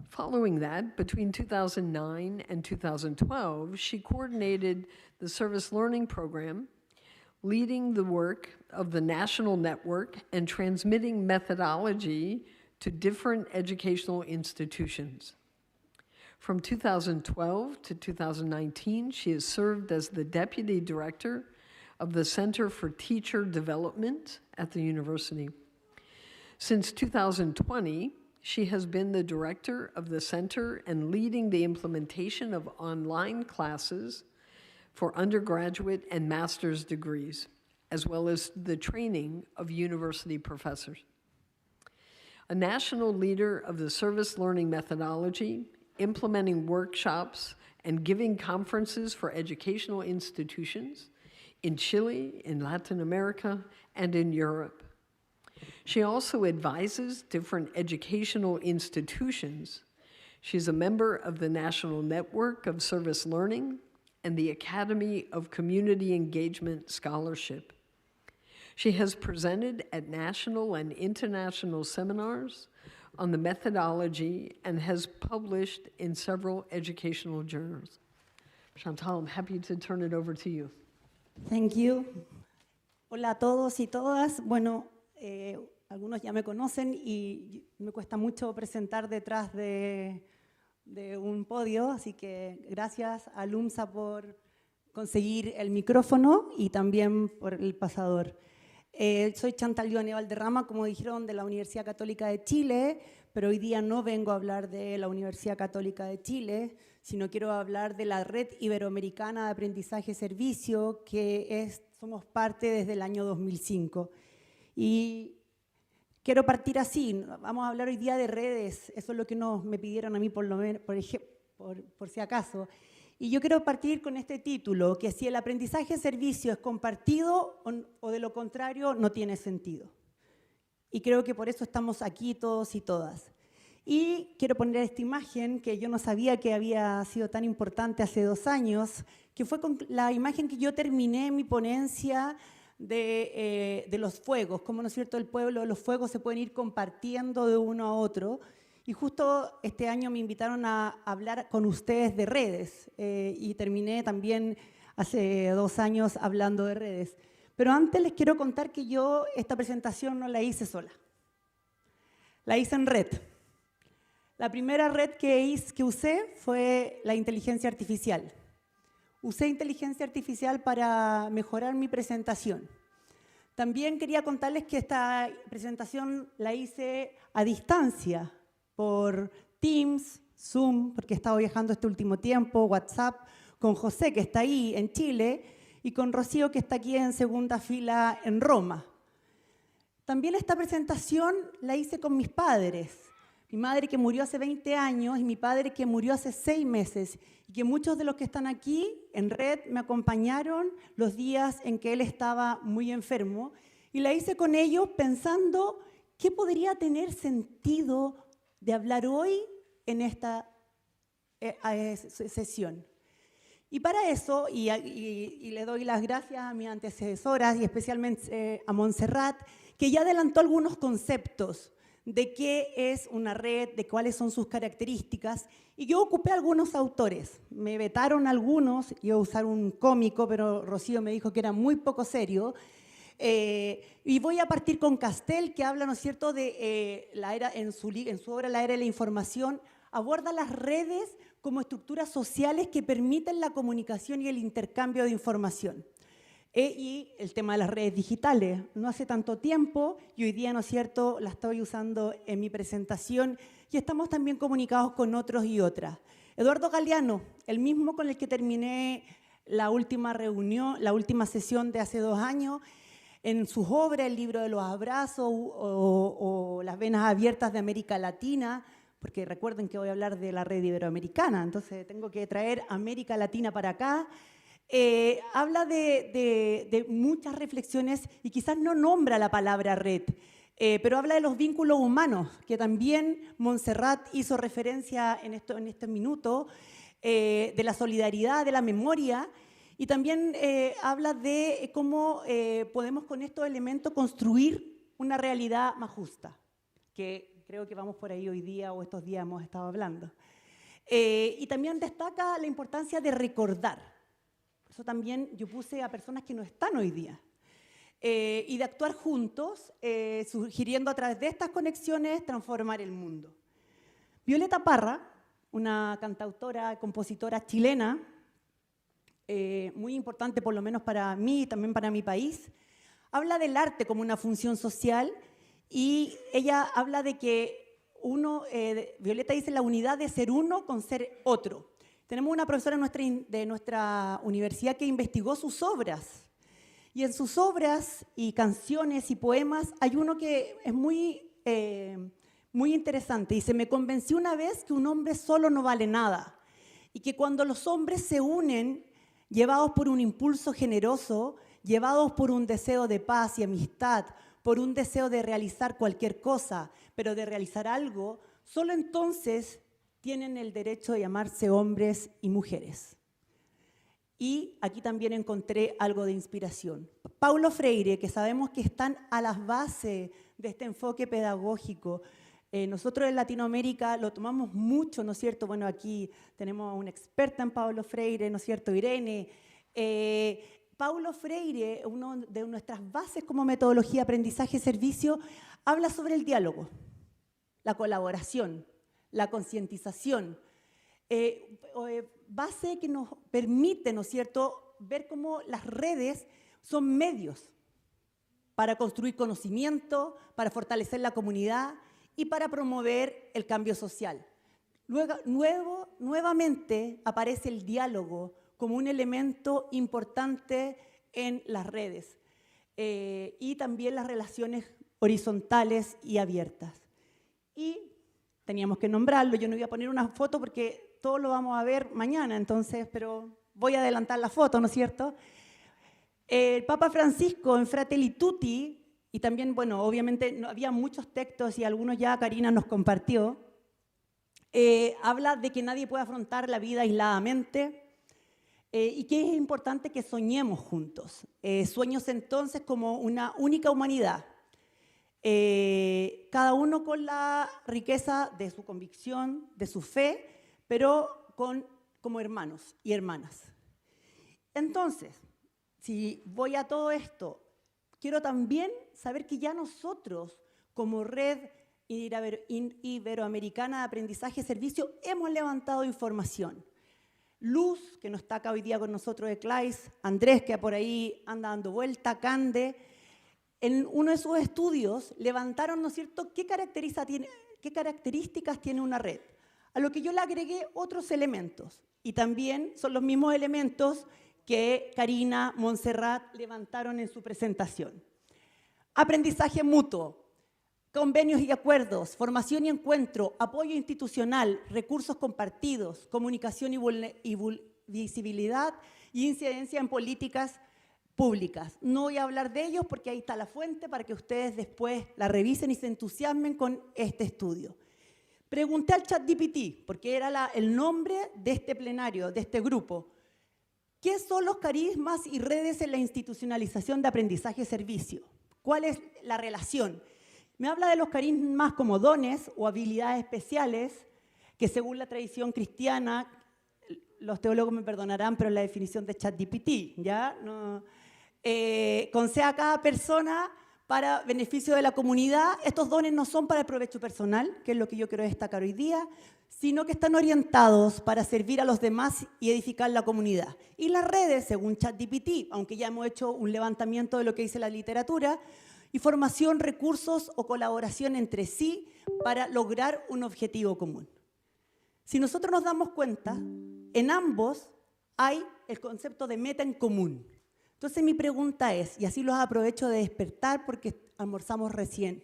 Following that, between 2009 and 2012, she coordinated the Service Learning Program, leading the work of the national network and transmitting methodology to different educational institutions. From 2012 to 2019, she has served as the Deputy Director of the Center for Teacher Development at the university. Since 2020, she has been the director of the center and leading the implementation of online classes for undergraduate and master's degrees, as well as the training of university professors. A national leader of the service learning methodology, implementing workshops and giving conferences for educational institutions in Chile, in Latin America, and in Europe. She also advises different educational institutions. She's a member of the National Network of Service Learning and the Academy of Community Engagement Scholarship. She has presented at national and international seminars on the methodology and has published in several educational journals. Chantal, I'm happy to turn it over to you. Thank you. Hola a todos y todas. Bueno, algunos ya me conocen y me cuesta mucho presentar detrás de un podio, así que gracias a LUMSA por conseguir el micrófono y también por el pasador. Soy Chantal Ioane Valderrama, como dijeron, de la Universidad Católica de Chile, pero hoy día no vengo a hablar de la Universidad Católica de Chile, sino quiero hablar de la Red Iberoamericana de Aprendizaje y Servicio, que somos parte desde el año 2005. Y quiero partir así, vamos a hablar hoy día de redes, eso es lo que me pidieron a mí por si acaso. Y yo quiero partir con este título, que si el aprendizaje de servicio es compartido o de lo contrario no tiene sentido. Y creo que por eso estamos aquí todos y todas. Y quiero poner esta imagen que yo no sabía que había sido tan importante hace 2 años, que fue con la imagen que yo terminé mi ponencia de los fuegos, como, ¿no es cierto?, el pueblo, los fuegos se pueden ir compartiendo de uno a otro. Y justo este año me invitaron a hablar con ustedes de redes y terminé también hace 2 años hablando de redes. Pero antes les quiero contar que yo esta presentación no la hice sola. La hice en red. La primera red que usé fue la inteligencia artificial. Usé inteligencia artificial para mejorar mi presentación. También quería contarles que esta presentación la hice a distancia, por Teams, Zoom, porque he estado viajando este último tiempo, WhatsApp, con José, que está ahí en Chile, y con Rocío, que está aquí en segunda fila en Roma. También esta presentación la hice con mis padres. Mi madre que murió hace 20 años y mi padre que murió hace 6 meses. Y que muchos de los que están aquí en red me acompañaron los días en que él estaba muy enfermo. Y la hice con ellos pensando qué podría tener sentido de hablar hoy en esta sesión. Y para eso, y le doy las gracias a mis antecesoras y especialmente a Montserrat, que ya adelantó algunos conceptos de qué es una red, de cuáles son sus características, y yo ocupé algunos autores. Me vetaron algunos, iba a usar un cómico, pero Rocío me dijo que era muy poco serio. Y voy a partir con Castell, que habla, ¿no es cierto?, de la era, en su obra La Era de la Información, aborda las redes como estructuras sociales que permiten la comunicación y el intercambio de información. Y el tema de las redes digitales. No hace tanto tiempo, y hoy día, ¿no es cierto?, la estoy usando en mi presentación, y estamos también comunicados con otros y otras. Eduardo Galeano, el mismo con el que terminé la última reunión, la última sesión de hace 2 años, en sus obras, el libro de los abrazos o las venas abiertas de América Latina, porque recuerden que voy a hablar de la red iberoamericana, entonces tengo que traer América Latina para acá. Habla de muchas reflexiones y quizás no nombra la palabra red, pero habla de los vínculos humanos, que también Montserrat hizo referencia en este minuto, de la solidaridad, de la memoria. Y también habla de cómo podemos con estos elementos construir una realidad más justa, que creo que vamos por ahí hoy día o estos días hemos estado hablando. Y también destaca la importancia de recordar. Por eso también yo puse a personas que no están hoy día. Y de actuar juntos, sugiriendo a través de estas conexiones transformar el mundo. Violeta Parra, una cantautora, compositora chilena, muy importante por lo menos para mí y también para mi país, habla del arte como una función social y ella habla de que Violeta dice la unidad de ser uno con ser otro. Tenemos una profesora de nuestra universidad que investigó sus obras. Y en sus obras y canciones y poemas hay uno que es muy interesante. Dice, me convencí una vez que un hombre solo no vale nada. Y que cuando los hombres se unen, llevados por un impulso generoso, llevados por un deseo de paz y amistad, por un deseo de realizar cualquier cosa, pero de realizar algo, solo entonces tienen el derecho de llamarse hombres y mujeres. Y aquí también encontré algo de inspiración. Paulo Freire, que sabemos que están a las bases de este enfoque pedagógico. Nosotros en Latinoamérica lo tomamos mucho, ¿no es cierto? Bueno, aquí tenemos a una experta en Paulo Freire, ¿no es cierto? Irene. Paulo Freire, una de nuestras bases como metodología aprendizaje-servicio, habla sobre el diálogo, la colaboración, la concientización, base que nos permite, ¿no es cierto?, ver cómo las redes son medios para construir conocimiento, para fortalecer la comunidad y para promover el cambio social. Nuevamente aparece el diálogo como un elemento importante en las redes y también las relaciones horizontales y abiertas. Y teníamos que nombrarlo, yo no voy a poner una foto porque todos lo vamos a ver mañana, entonces, pero voy a adelantar la foto, ¿no es cierto? El Papa Francisco en Fratelli Tutti, y también, bueno, obviamente no, había muchos textos y algunos ya Karina nos compartió, habla de que nadie puede afrontar la vida aisladamente y que es importante que soñemos juntos. Sueños entonces como una única humanidad. Cada uno con la riqueza de su convicción, de su fe, pero como hermanos y hermanas. Entonces, si voy a todo esto, quiero también saber que ya nosotros, como Red Iberoamericana de Aprendizaje y Servicio, hemos levantado información. Luz, que no está acá hoy día con nosotros de CLAIS, Andrés, que por ahí anda dando vuelta, Cande, en uno de sus estudios levantaron, ¿no es cierto?, qué características tiene una red. A lo que yo le agregué otros elementos, y también son los mismos elementos que Karina, Montserrat levantaron en su presentación. Aprendizaje mutuo, convenios y acuerdos, formación y encuentro, apoyo institucional, recursos compartidos, comunicación y visibilidad y incidencia en políticas públicas. No voy a hablar de ellos porque ahí está la fuente para que ustedes después la revisen y se entusiasmen con este estudio. Pregunté al ChatGPT, porque era el nombre de este plenario, de este grupo, ¿qué son los carismas y redes en la institucionalización de aprendizaje y servicio? ¿Cuál es la relación? Me habla de los carismas como dones o habilidades especiales que según la tradición cristiana, los teólogos me perdonarán, pero la definición de ChatGPT, ¿ya? No, concede a cada persona para beneficio de la comunidad. Estos dones no son para el provecho personal, que es lo que yo quiero destacar hoy día, sino que están orientados para servir a los demás y edificar la comunidad. Y las redes, según ChatGPT, aunque ya hemos hecho un levantamiento de lo que dice la literatura, información, recursos o colaboración entre sí para lograr un objetivo común. Si nosotros nos damos cuenta, en ambos hay el concepto de meta en común. Entonces mi pregunta es, y así los aprovecho de despertar porque almorzamos recién,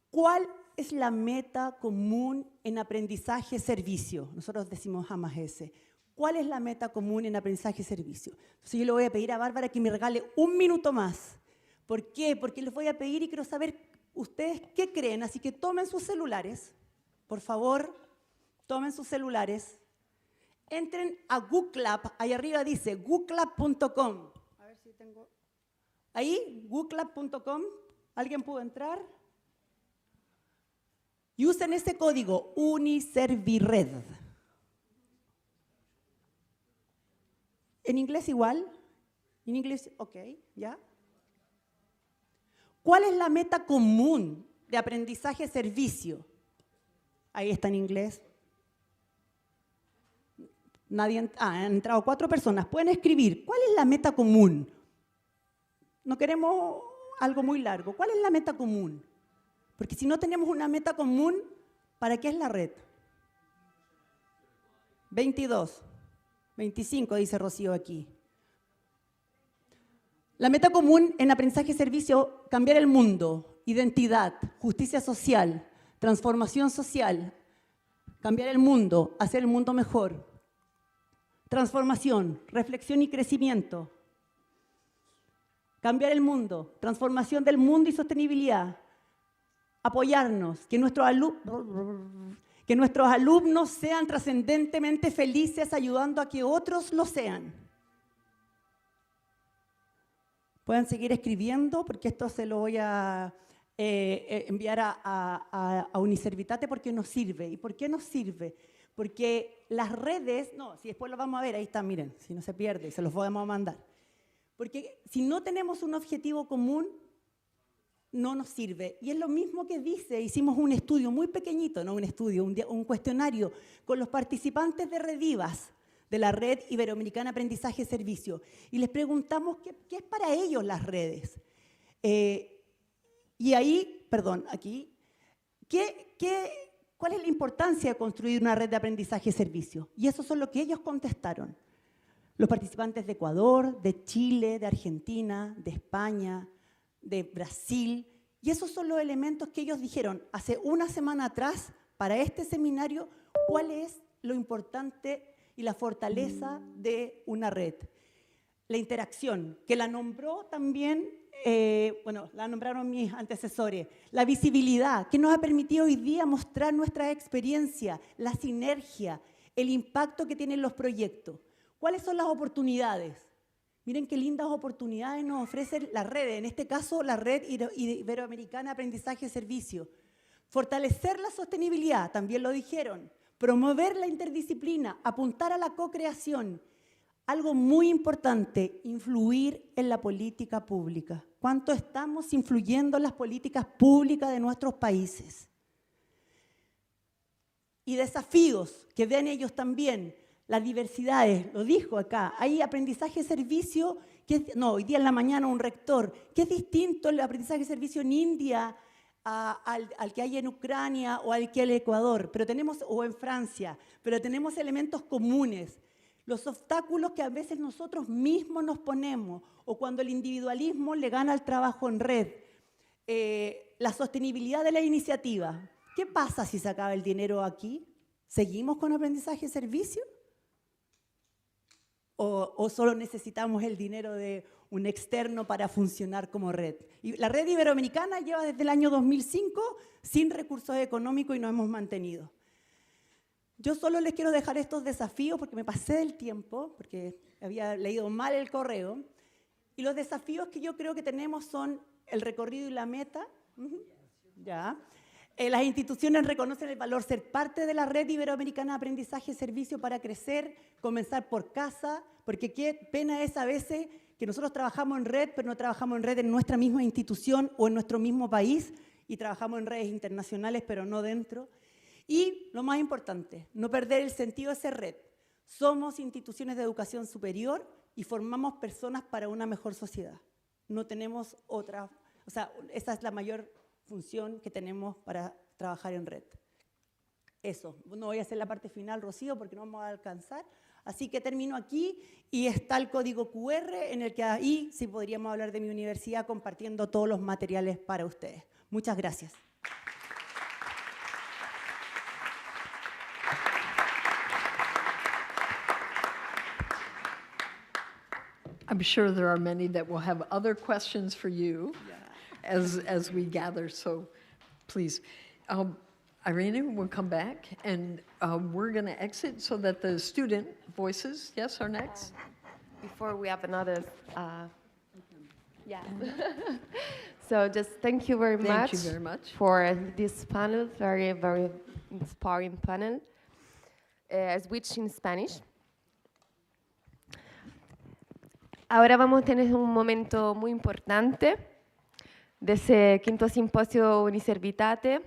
¿cuál es la meta común en aprendizaje-servicio? Nosotros decimos jamás ese. ¿Cuál es la meta común en aprendizaje-servicio? Entonces yo le voy a pedir a Bárbara que me regale un minuto más. ¿Por qué? Porque les voy a pedir y quiero saber ustedes qué creen. Así que tomen sus celulares, por favor, tomen sus celulares. Entren a Google, ahí arriba dice googlab.com. A ver si tengo... Ahí, googlab.com. ¿Alguien pudo entrar? Y usen ese código, Uniservired. En inglés igual. En inglés, ok, ¿ya? ¿Cuál es la meta común de aprendizaje-servicio? Ahí está en inglés. Nadie, han entrado 4 personas. Pueden escribir, ¿cuál es la meta común? No queremos algo muy largo. ¿Cuál es la meta común? Porque si no tenemos una meta común, ¿para qué es la red? 22, 25, dice Rocío aquí. La meta común en aprendizaje y servicio, cambiar el mundo, identidad, justicia social, transformación social, cambiar el mundo, hacer el mundo mejor. Transformación, reflexión y crecimiento. Cambiar el mundo, transformación del mundo y sostenibilidad. Apoyarnos, que nuestros alumnos sean trascendentemente felices ayudando a que otros lo sean. Pueden seguir escribiendo porque esto se lo voy a enviar a Uniservitate porque nos sirve. ¿Y por qué nos sirve? Porque las redes, no, si después lo vamos a ver, ahí está, miren, si no se pierde, se los podemos mandar. Porque si no tenemos un objetivo común, no nos sirve. Y es lo mismo que dice, hicimos un estudio muy pequeñito, no un estudio, un cuestionario con los participantes de Redivas, de la Red Iberoamericana Aprendizaje y Servicio, y les preguntamos qué es para ellos las redes. Y ahí, perdón, aquí, ¿cuál es la importancia de construir una red de aprendizaje y servicio? Y eso son lo que ellos contestaron. Los participantes de Ecuador, de Chile, de Argentina, de España, de Brasil, y esos son los elementos que ellos dijeron hace una semana atrás para este seminario, cuál es lo importante y la fortaleza de una red. La interacción, que la nombró también, la nombraron mis antecesores, la visibilidad, que nos ha permitido hoy día mostrar nuestra experiencia, la sinergia, el impacto que tienen los proyectos. ¿Cuáles son las oportunidades? Miren qué lindas oportunidades nos ofrece la red, en este caso la Red Iberoamericana Aprendizaje y Servicio. Fortalecer la sostenibilidad, también lo dijeron. Promover la interdisciplina, apuntar a la co-creación. Algo muy importante, influir en la política pública. ¿Cuánto estamos influyendo en las políticas públicas de nuestros países? Y desafíos que ven ellos también. Las diversidades, lo dijo acá, hay aprendizaje y servicio, hoy día en la mañana un rector, que es distinto el aprendizaje y servicio en India al que hay en Ucrania o al que hay en Ecuador, o en Francia, pero tenemos elementos comunes. Los obstáculos que a veces nosotros mismos nos ponemos, o cuando el individualismo le gana al trabajo en red, la sostenibilidad de la iniciativa. ¿Qué pasa si se acaba el dinero aquí? ¿Seguimos con aprendizaje y servicio? ¿O solo necesitamos el dinero de un externo para funcionar como red? Y la Red Iberoamericana lleva desde el año 2005 sin recursos económicos y nos hemos mantenido. Yo solo les quiero dejar estos desafíos porque me pasé del tiempo, porque había leído mal el correo. Y los desafíos que yo creo que tenemos son el recorrido y la meta. Ya. Las instituciones reconocen el valor ser parte de la Red Iberoamericana de Aprendizaje y Servicio para crecer, comenzar por casa, porque qué pena es a veces que nosotros trabajamos en red, pero no trabajamos en red en nuestra misma institución o en nuestro mismo país, y trabajamos en redes internacionales, pero no dentro. Y lo más importante, no perder el sentido de ser red. Somos instituciones de educación superior y formamos personas para una mejor sociedad. No tenemos otra, o sea, esa es la mayor función que tenemos para trabajar en red. Eso, no voy a hacer la parte final, Rocío, porque no vamos a alcanzar. Así que termino aquí y está el código QR en el que ahí sí podríamos hablar de mi universidad compartiendo todos los materiales para ustedes. Muchas gracias. I'm sure there are many that will have other questions for you as we gather, so please. Irene will come back, and we're going to exit so that the student voices, yes, are next. Before we have another, So just thank you very Thank much you very much. for this panel, very, very inspiring panel. Switch in Spanish. Ahora vamos a tener un momento muy importante de ese quinto simposio Uniservitate.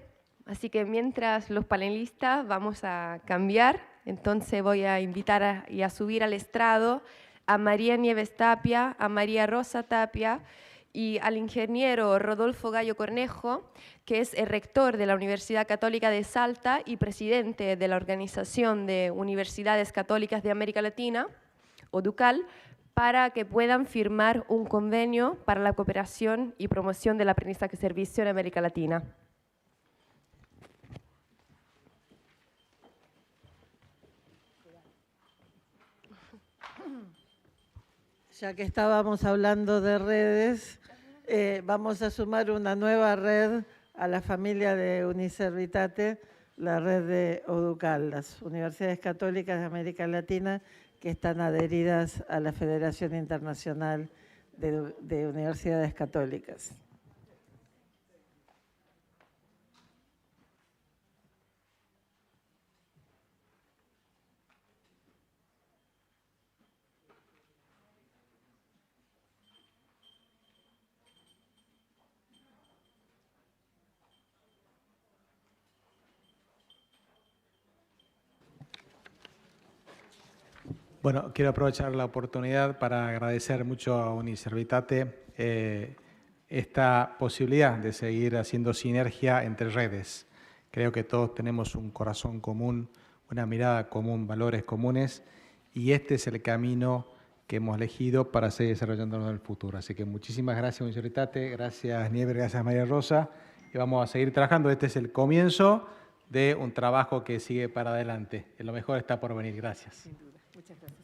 Así que mientras los panelistas vamos a cambiar, entonces voy a invitar a subir al estrado a María Nieves Tapia, a María Rosa Tapia y al ingeniero Rodolfo Gallo Cornejo, que es el rector de la Universidad Católica de Salta y presidente de la Organización de Universidades Católicas de América Latina, ODUCAL, para que puedan firmar un convenio para la cooperación y promoción del aprendizaje-servicio en América Latina. Ya que estábamos hablando de redes, vamos a sumar una nueva red a la familia de Uniservitate, la red de ODUCAL, las Universidades Católicas de América Latina que están adheridas a la Federación Internacional de Universidades Católicas. Bueno, quiero aprovechar la oportunidad para agradecer mucho a Uniservitate esta posibilidad de seguir haciendo sinergia entre redes. Creo que todos tenemos un corazón común, una mirada común, valores comunes, y este es el camino que hemos elegido para seguir desarrollándonos en el futuro. Así que muchísimas gracias, Uniservitate, gracias, Nieves, gracias, María Rosa, y vamos a seguir trabajando. Este es el comienzo de un trabajo que sigue para adelante. Lo mejor está por venir. Gracias. Muchas gracias.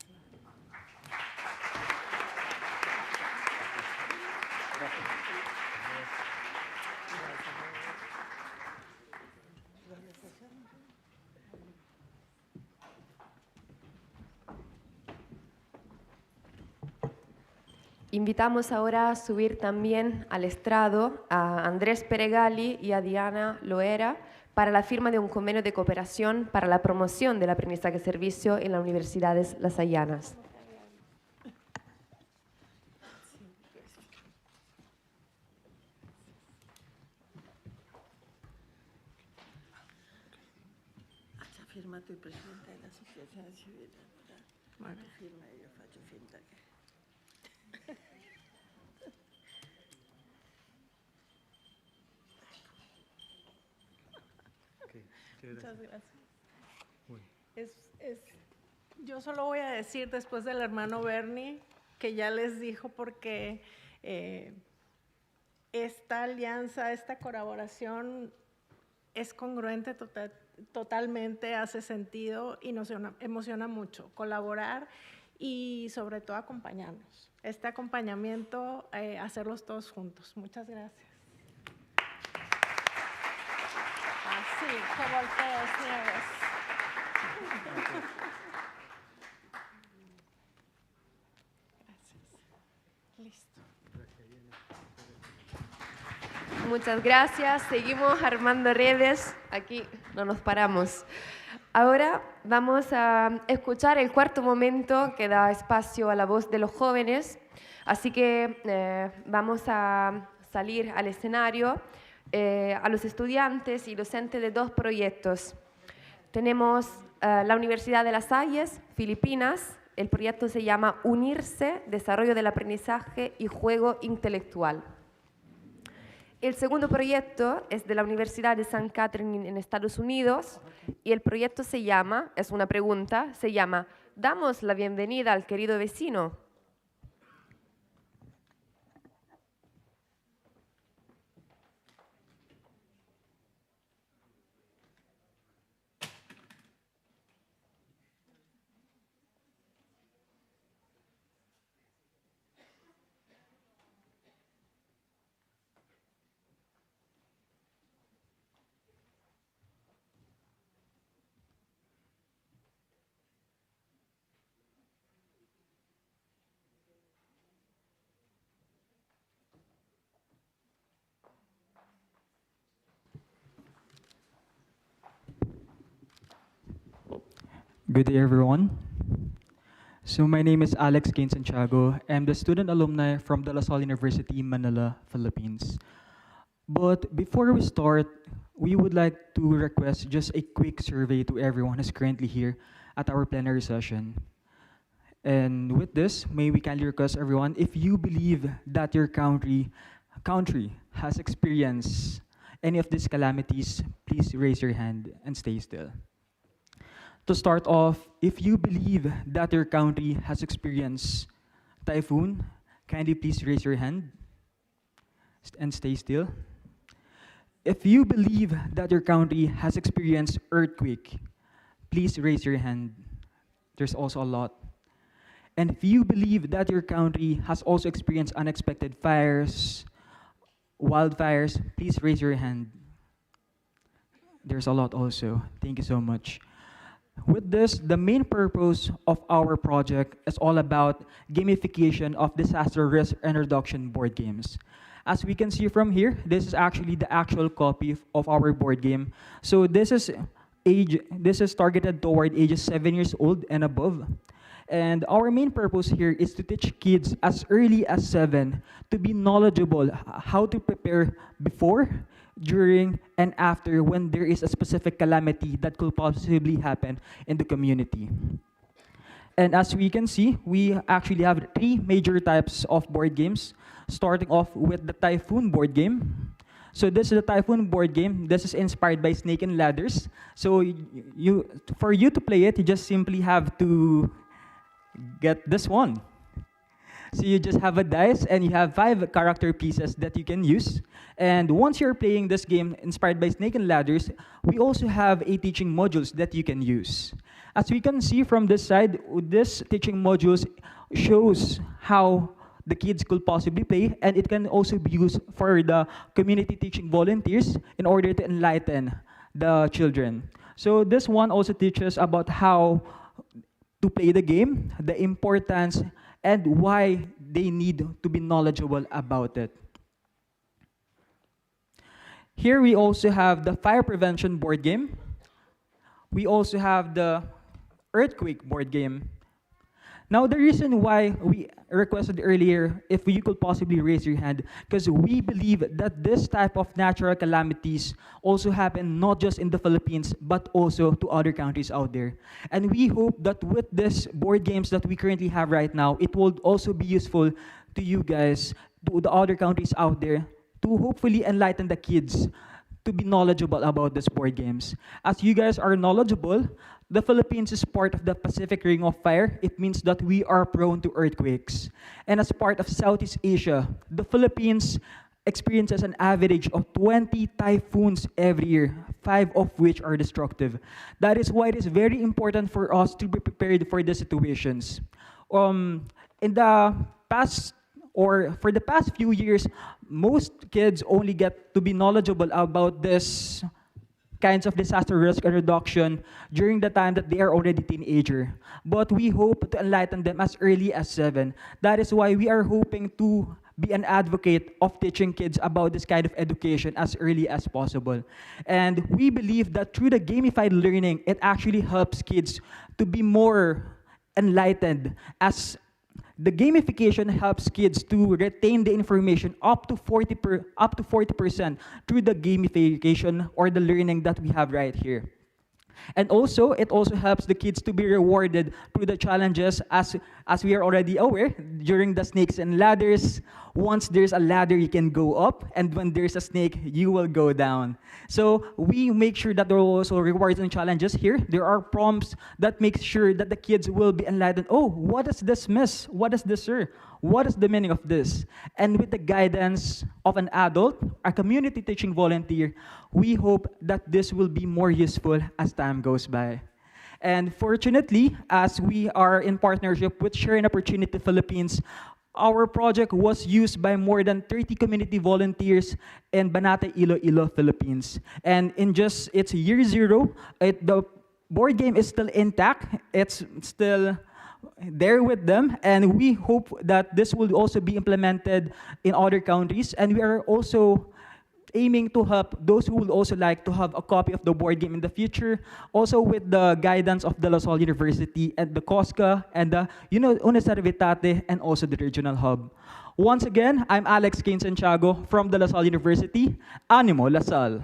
Invitamos ahora a subir también al estrado a Andrés Peregali y a Diana Loera para la firma de un convenio de cooperación para la promoción del aprendizaje-servicio en las universidades lasallanas. Firma tu presidenta de la Asociación Civil. Firma y yo faccio finta che... Muchas gracias. Yo solo voy a decir después del hermano Bernie que ya les dijo porque esta alianza, esta colaboración es congruente totalmente, hace sentido y nos emociona mucho colaborar y sobre todo acompañarnos. Este acompañamiento, hacerlos todos juntos. Muchas gracias. Así, que voltees, Nieves. Gracias. Listo. Muchas gracias. Seguimos armando redes. Aquí no nos paramos. Ahora vamos a escuchar el cuarto momento que da espacio a la voz de los jóvenes. Así que vamos a salir al escenario a los estudiantes y docentes de dos proyectos. Tenemos la Universidad de Las Hayes, Filipinas. El proyecto se llama Unirse, Desarrollo del Aprendizaje y Juego Intelectual. El segundo proyecto es de la Universidad de St. Catherine en Estados Unidos y el proyecto se llama, es una pregunta, se llama ¿Damos la bienvenida al querido vecino? Good day, everyone. So my name is Alex Cain Santiago. I'm the student alumni from De La Salle University, Manila, Philippines. But before we start, we would like to request just a quick survey to everyone who's currently here at our plenary session. And with this, may we kindly request everyone, if you believe that your country has experienced any of these calamities, please raise your hand and stay still. To start off, if you believe that your country has experienced typhoon, kindly please raise your hand and stay still. If you believe that your country has experienced earthquake, please raise your hand. There's also a lot. And if you believe that your country has also experienced unexpected fires, wildfires, please raise your hand. There's a lot also. Thank you so much. With this, the main purpose of our project is all about gamification of disaster risk and reduction board games. As we can see from here, this is actually the actual copy of our board game. So this is targeted toward ages 7 years old and above. And our main purpose here is to teach kids as early as 7 to be knowledgeable how to prepare before, during, and after when there is a specific calamity that could possibly happen in the community. And as we can see, we actually have 3 major types of board games, starting off with the Typhoon board game. So this is the Typhoon board game. This is inspired by Snake and Ladders. So for you to play it, you just simply have to get this one. So you just have a dice and you have 5 character pieces that you can use. And once you're playing this game inspired by Snake and Ladders, we also have a teaching modules that you can use. As we can see from this side, this teaching modules shows how the kids could possibly play, and it can also be used for the community teaching volunteers in order to enlighten the children. So this one also teaches about how to play the game, the importance, and why they need to be knowledgeable about it. Here we also have the fire prevention board game. We also have the earthquake board game. Now, the reason why we requested earlier if you could possibly raise your hand, because we believe that this type of natural calamities also happen not just in the Philippines, but also to other countries out there. And we hope that with this board games that we currently have right now, it will also be useful to you guys, to the other countries out there, to hopefully enlighten the kids to be knowledgeable about these board games. As you guys are knowledgeable, the Philippines is part of the Pacific Ring of Fire. It means that we are prone to earthquakes. And as part of Southeast Asia, the Philippines experiences an average of 20 typhoons every year, 5 of which are destructive. That is why it is very important for us to be prepared for the situations. In the past, or for the past few years, most kids only get to be knowledgeable about this kinds of disaster risk and reduction during the time that they are already teenager. But we hope to enlighten them as early as 7. That is why we are hoping to be an advocate of teaching kids about this kind of education as early as possible. And we believe that through the gamified learning, it actually helps kids to be more enlightened, as the gamification helps kids to retain the information up to 40% through the gamification or the learning that we have right here. And also, it also helps the kids to be rewarded through the challenges, as we are already aware, during the snakes and ladders. Once there's a ladder, you can go up, and when there's a snake, you will go down. So we make sure that there are also rewards and challenges here. There are prompts that make sure that the kids will be enlightened. Oh, what is this, miss? What is this, sir? What is the meaning of this? And with the guidance of an adult, a community teaching volunteer, we hope that this will be more useful as time goes by. And fortunately, as we are in partnership with Sharing Opportunity Philippines, our project was used by more than 30 community volunteers in Banate, Iloilo, Philippines. And in just its year 0, the board game is still intact. It's still there with them, and we hope that this will also be implemented in other countries. And we are also aiming to help those who would also like to have a copy of the board game in the future, also with the guidance of De La Salle University and the COSCA and the Universitate and also the regional hub. Once again, I'm Alex Kane Santiago from De La Salle University. Animo, La Salle.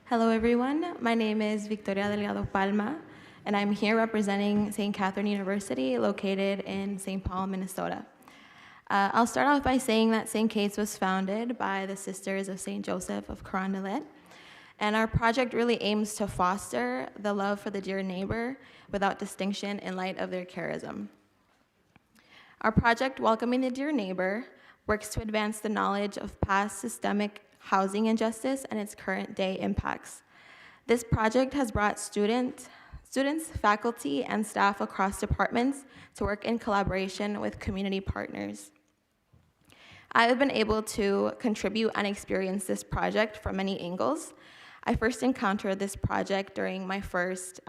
Hello, everyone. My name is Victoria Delgado Palma, and I'm here representing St. Catherine University, located in St. Paul, Minnesota. I'll start off by saying that St. Kate's was founded by the Sisters of St. Joseph of Carondelet, and our project really aims to foster the love for the dear neighbor without distinction in light of their charism. Our project, Welcoming the Dear Neighbor, works to advance the knowledge of past systemic housing injustice and its current day impacts. This project has brought students, faculty, and staff across departments to work in collaboration with community partners. I have been able to contribute and experience this project from many angles. I first encountered this project during my first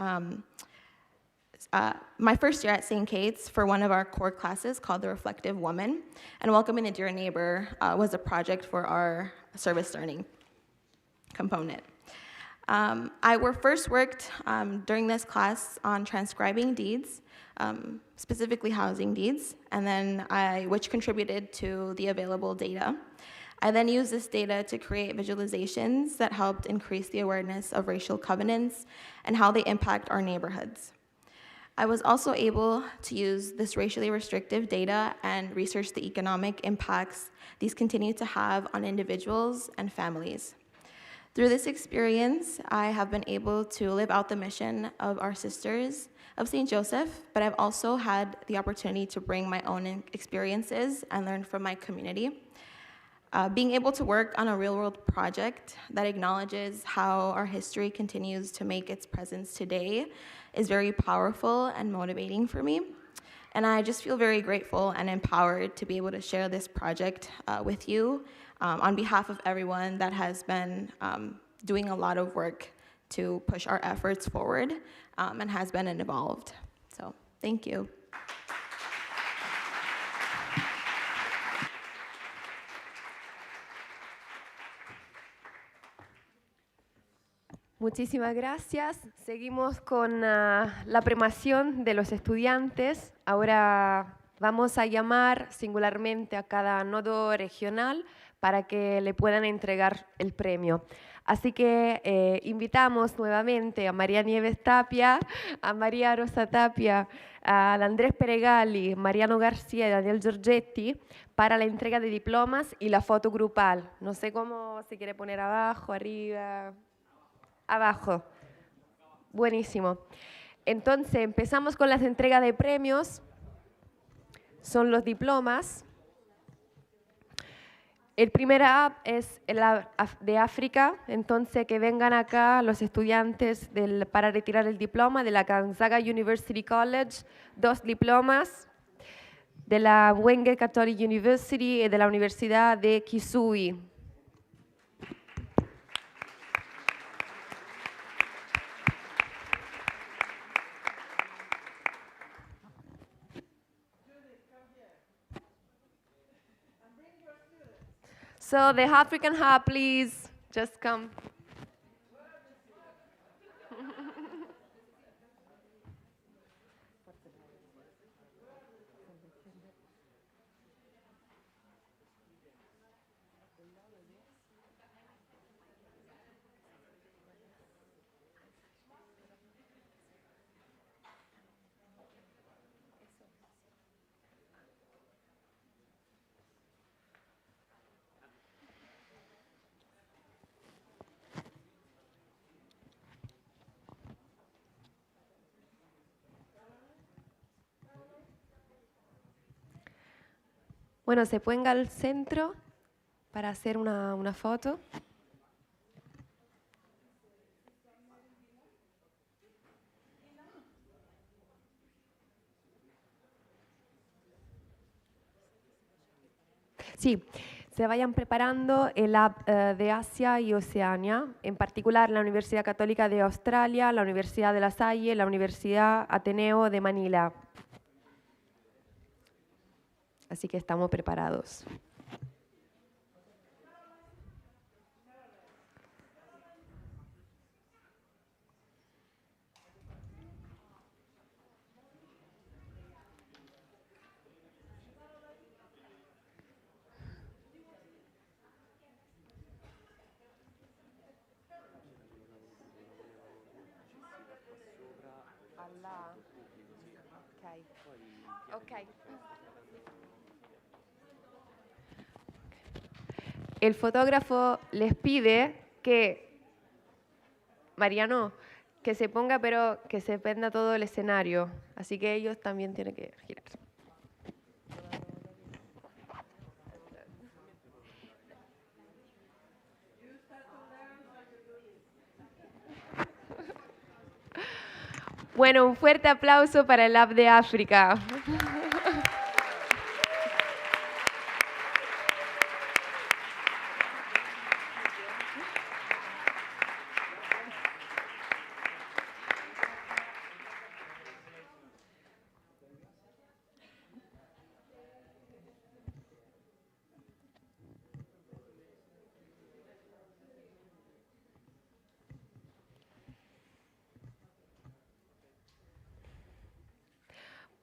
year at St. Kate's for one of our core classes called The Reflective Woman, and Welcoming the Dear Neighbor was a project for our service learning component. I first worked during this class on transcribing deeds, specifically housing deeds, and then which contributed to the available data. I then used this data to create visualizations that helped increase the awareness of racial covenants and how they impact our neighborhoods. I was also able to use this racially restrictive data and research the economic impacts these continue to have on individuals and families. Through this experience, I have been able to live out the mission of our Sisters of St. Joseph, but I've also had the opportunity to bring my own experiences and learn from my community. Being able to work on a real-world project that acknowledges how our history continues to make its presence today is very powerful and motivating for me. And I just feel very grateful and empowered to be able to share this project with you on behalf of everyone that has been doing a lot of work to push our efforts forward and has been involved. So thank you. Muchísimas gracias. Seguimos con la premiación de los estudiantes. Ahora vamos a llamar singularmente a cada nodo regional para que le puedan entregar el premio. Así que invitamos nuevamente a María Nieves Tapia, a María Rosa Tapia, a Andrés Peregali, Mariano García y Daniel Giorgetti para la entrega de diplomas y la foto grupal. No sé cómo se quiere poner abajo, arriba... Abajo. Buenísimo. Entonces, empezamos con las entregas de premios. Son los diplomas. El primer app es el de África, entonces que vengan acá los estudiantes para retirar el diploma de la Gonzaga University College, 2 diplomas, de la Wenge Catholic University y de la Universidad de Kisui. So the African Hub, please, just come. Bueno, se pueden ir al centro para hacer una foto. Sí, se vayan preparando el app de Asia y Oceania, en particular la Universidad Católica de Australia, la Universidad de La Salle, la Universidad Ateneo de Manila. Así que estamos preparados. Okay. El fotógrafo les pide que, Mariano, que se ponga, pero que se prenda todo el escenario. Así que ellos también tienen que girar. Bueno, un fuerte aplauso para el Lab de África.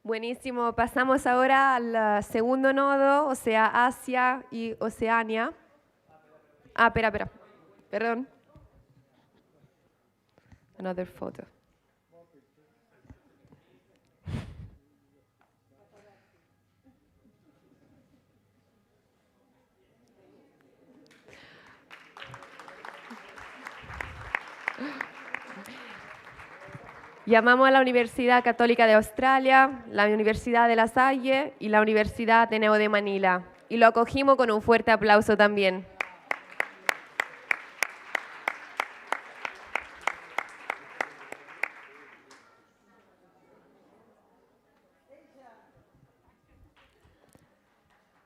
Buenísimo, pasamos ahora al segundo nodo, o sea, Asia y Oceania. Espera, perdón. Another photo. Llamamos a la Universidad Católica de Australia, la Universidad de La Salle y la Universidad Ateneo de Manila. Y lo acogimos con un fuerte aplauso también.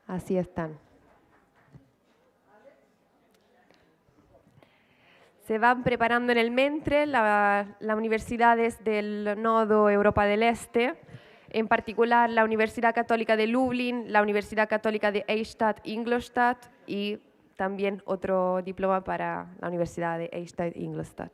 Así están. Se van preparando en el Mentre las universidades del Nodo Europa del Este, en particular la Universidad Católica de Lublin, la Universidad Católica de Eichstätt-Ingolstadt y también otro diploma para la Universidad de Eichstätt-Ingolstadt.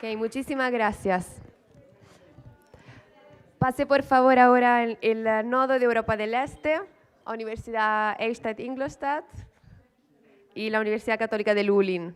Ok, muchísimas gracias. Pase por favor ahora el nodo de Europa del Este, Universidad Eichstätt-Ingolstadt y la Universidad Católica de Lublin.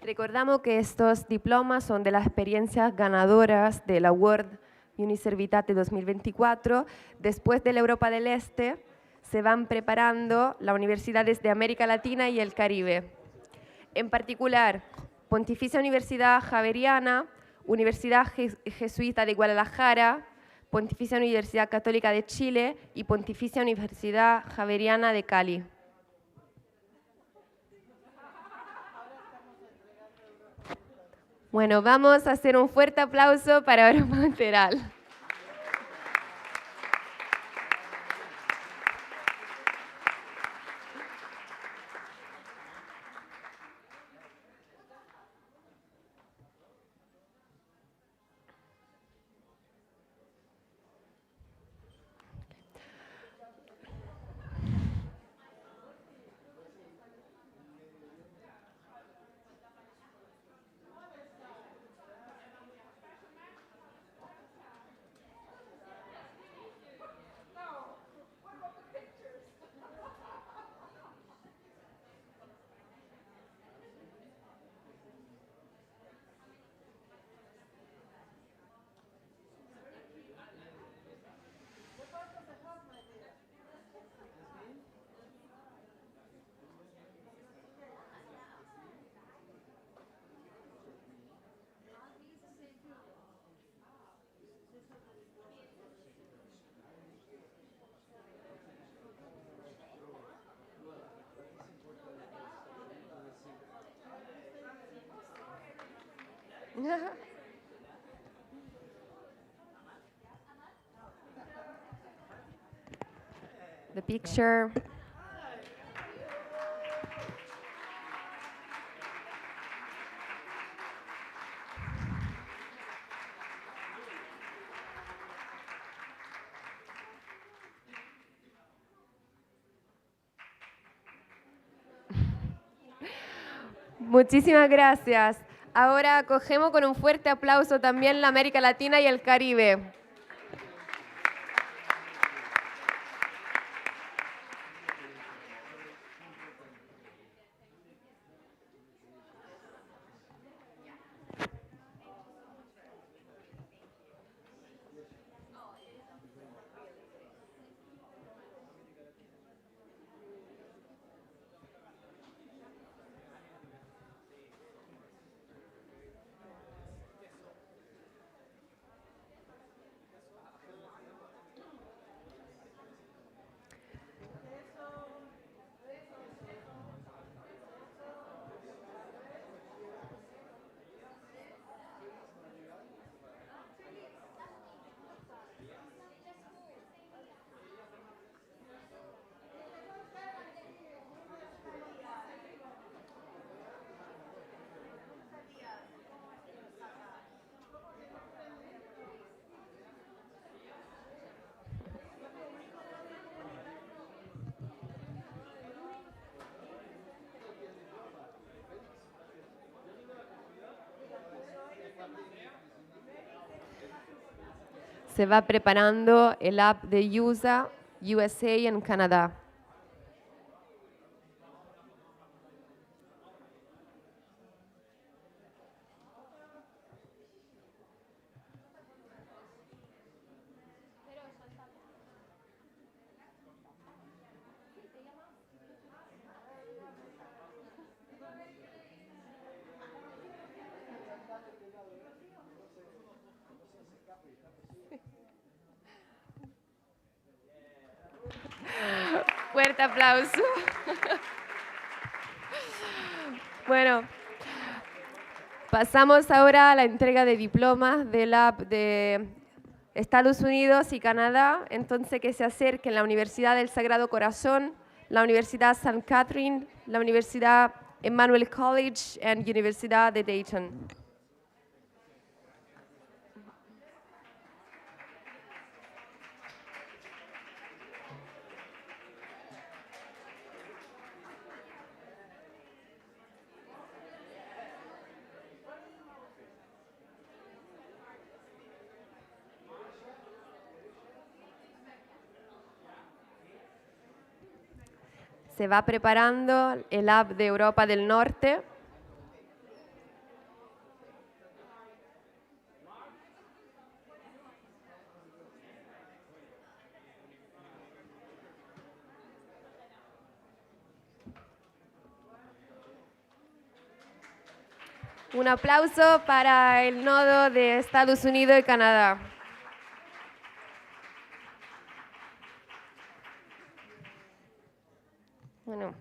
Recordamos que estos diplomas son de las experiencias ganadoras de la World Unicervitate 2024. Después de la Europa del Este, se van preparando las universidades de América Latina y el Caribe. En particular, Pontificia Universidad Javeriana, Universidad Jesuita de Guadalajara, Pontificia Universidad Católica de Chile y Pontificia Universidad Javeriana de Cali. Bueno, vamos a hacer un fuerte aplauso para Europa Lateral. The picture. Muchísimas gracias. Ahora acogemos con un fuerte aplauso también la América Latina y el Caribe. Se va preparando el app de USA en Canadá. Fuerte aplauso. Bueno, pasamos ahora a la entrega de diplomas del app de Estados Unidos y Canadá. Entonces, que se acerquen la Universidad del Sagrado Corazón, la Universidad St. Catherine, la Universidad Emmanuel College y Universidad de Dayton. Se va preparando el app de Europa del Norte. Un aplauso para el nodo de Estados Unidos y Canadá. Bueno,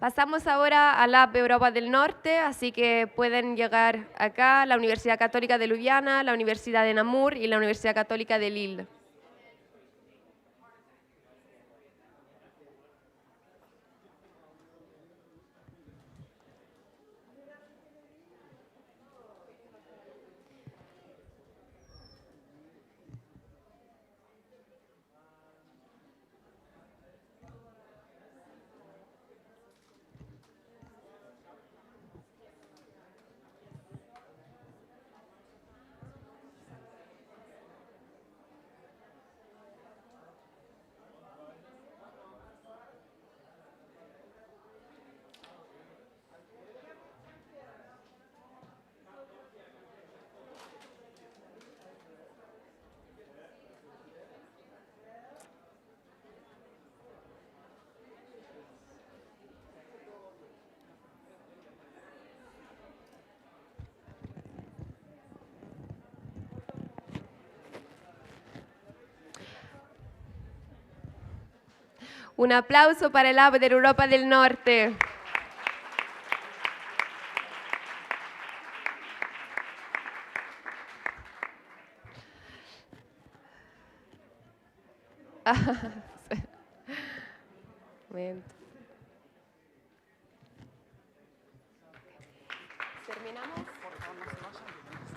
pasamos ahora al app Europa del Norte, así que pueden llegar acá la Universidad Católica de Ljubljana, la Universidad de Namur y la Universidad Católica de Lille. Un aplauso para el app de Europa del Norte. Momento. ¿Terminamos?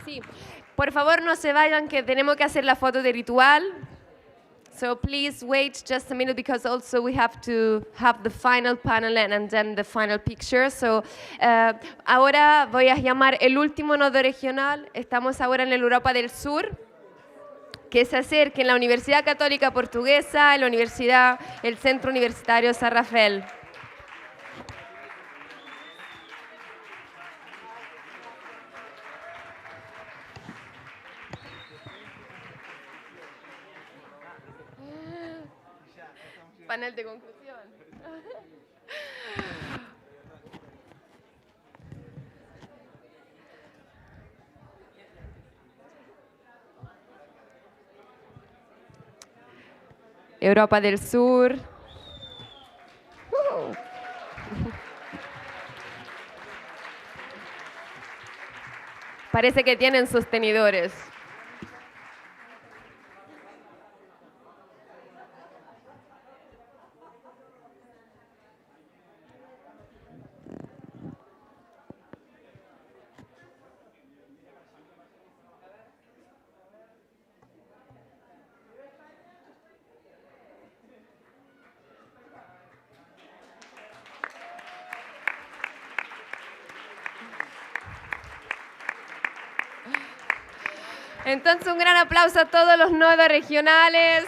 Sí. Por favor, no se vayan, que tenemos que hacer la foto de ritual. So please wait just a minute because also we have to have the final panel and then the final picture. So ahora voy a llamar el último nodo regional. Estamos ahora en el Europa del Sur. Que se acerque en la Universidad Católica Portuguesa, en la Universidad, el Centro Universitario San Rafael. Panel de conclusión. Europa del Sur. Parece que tienen sostenidores. Entonces, un gran aplauso a todos los nodos regionales.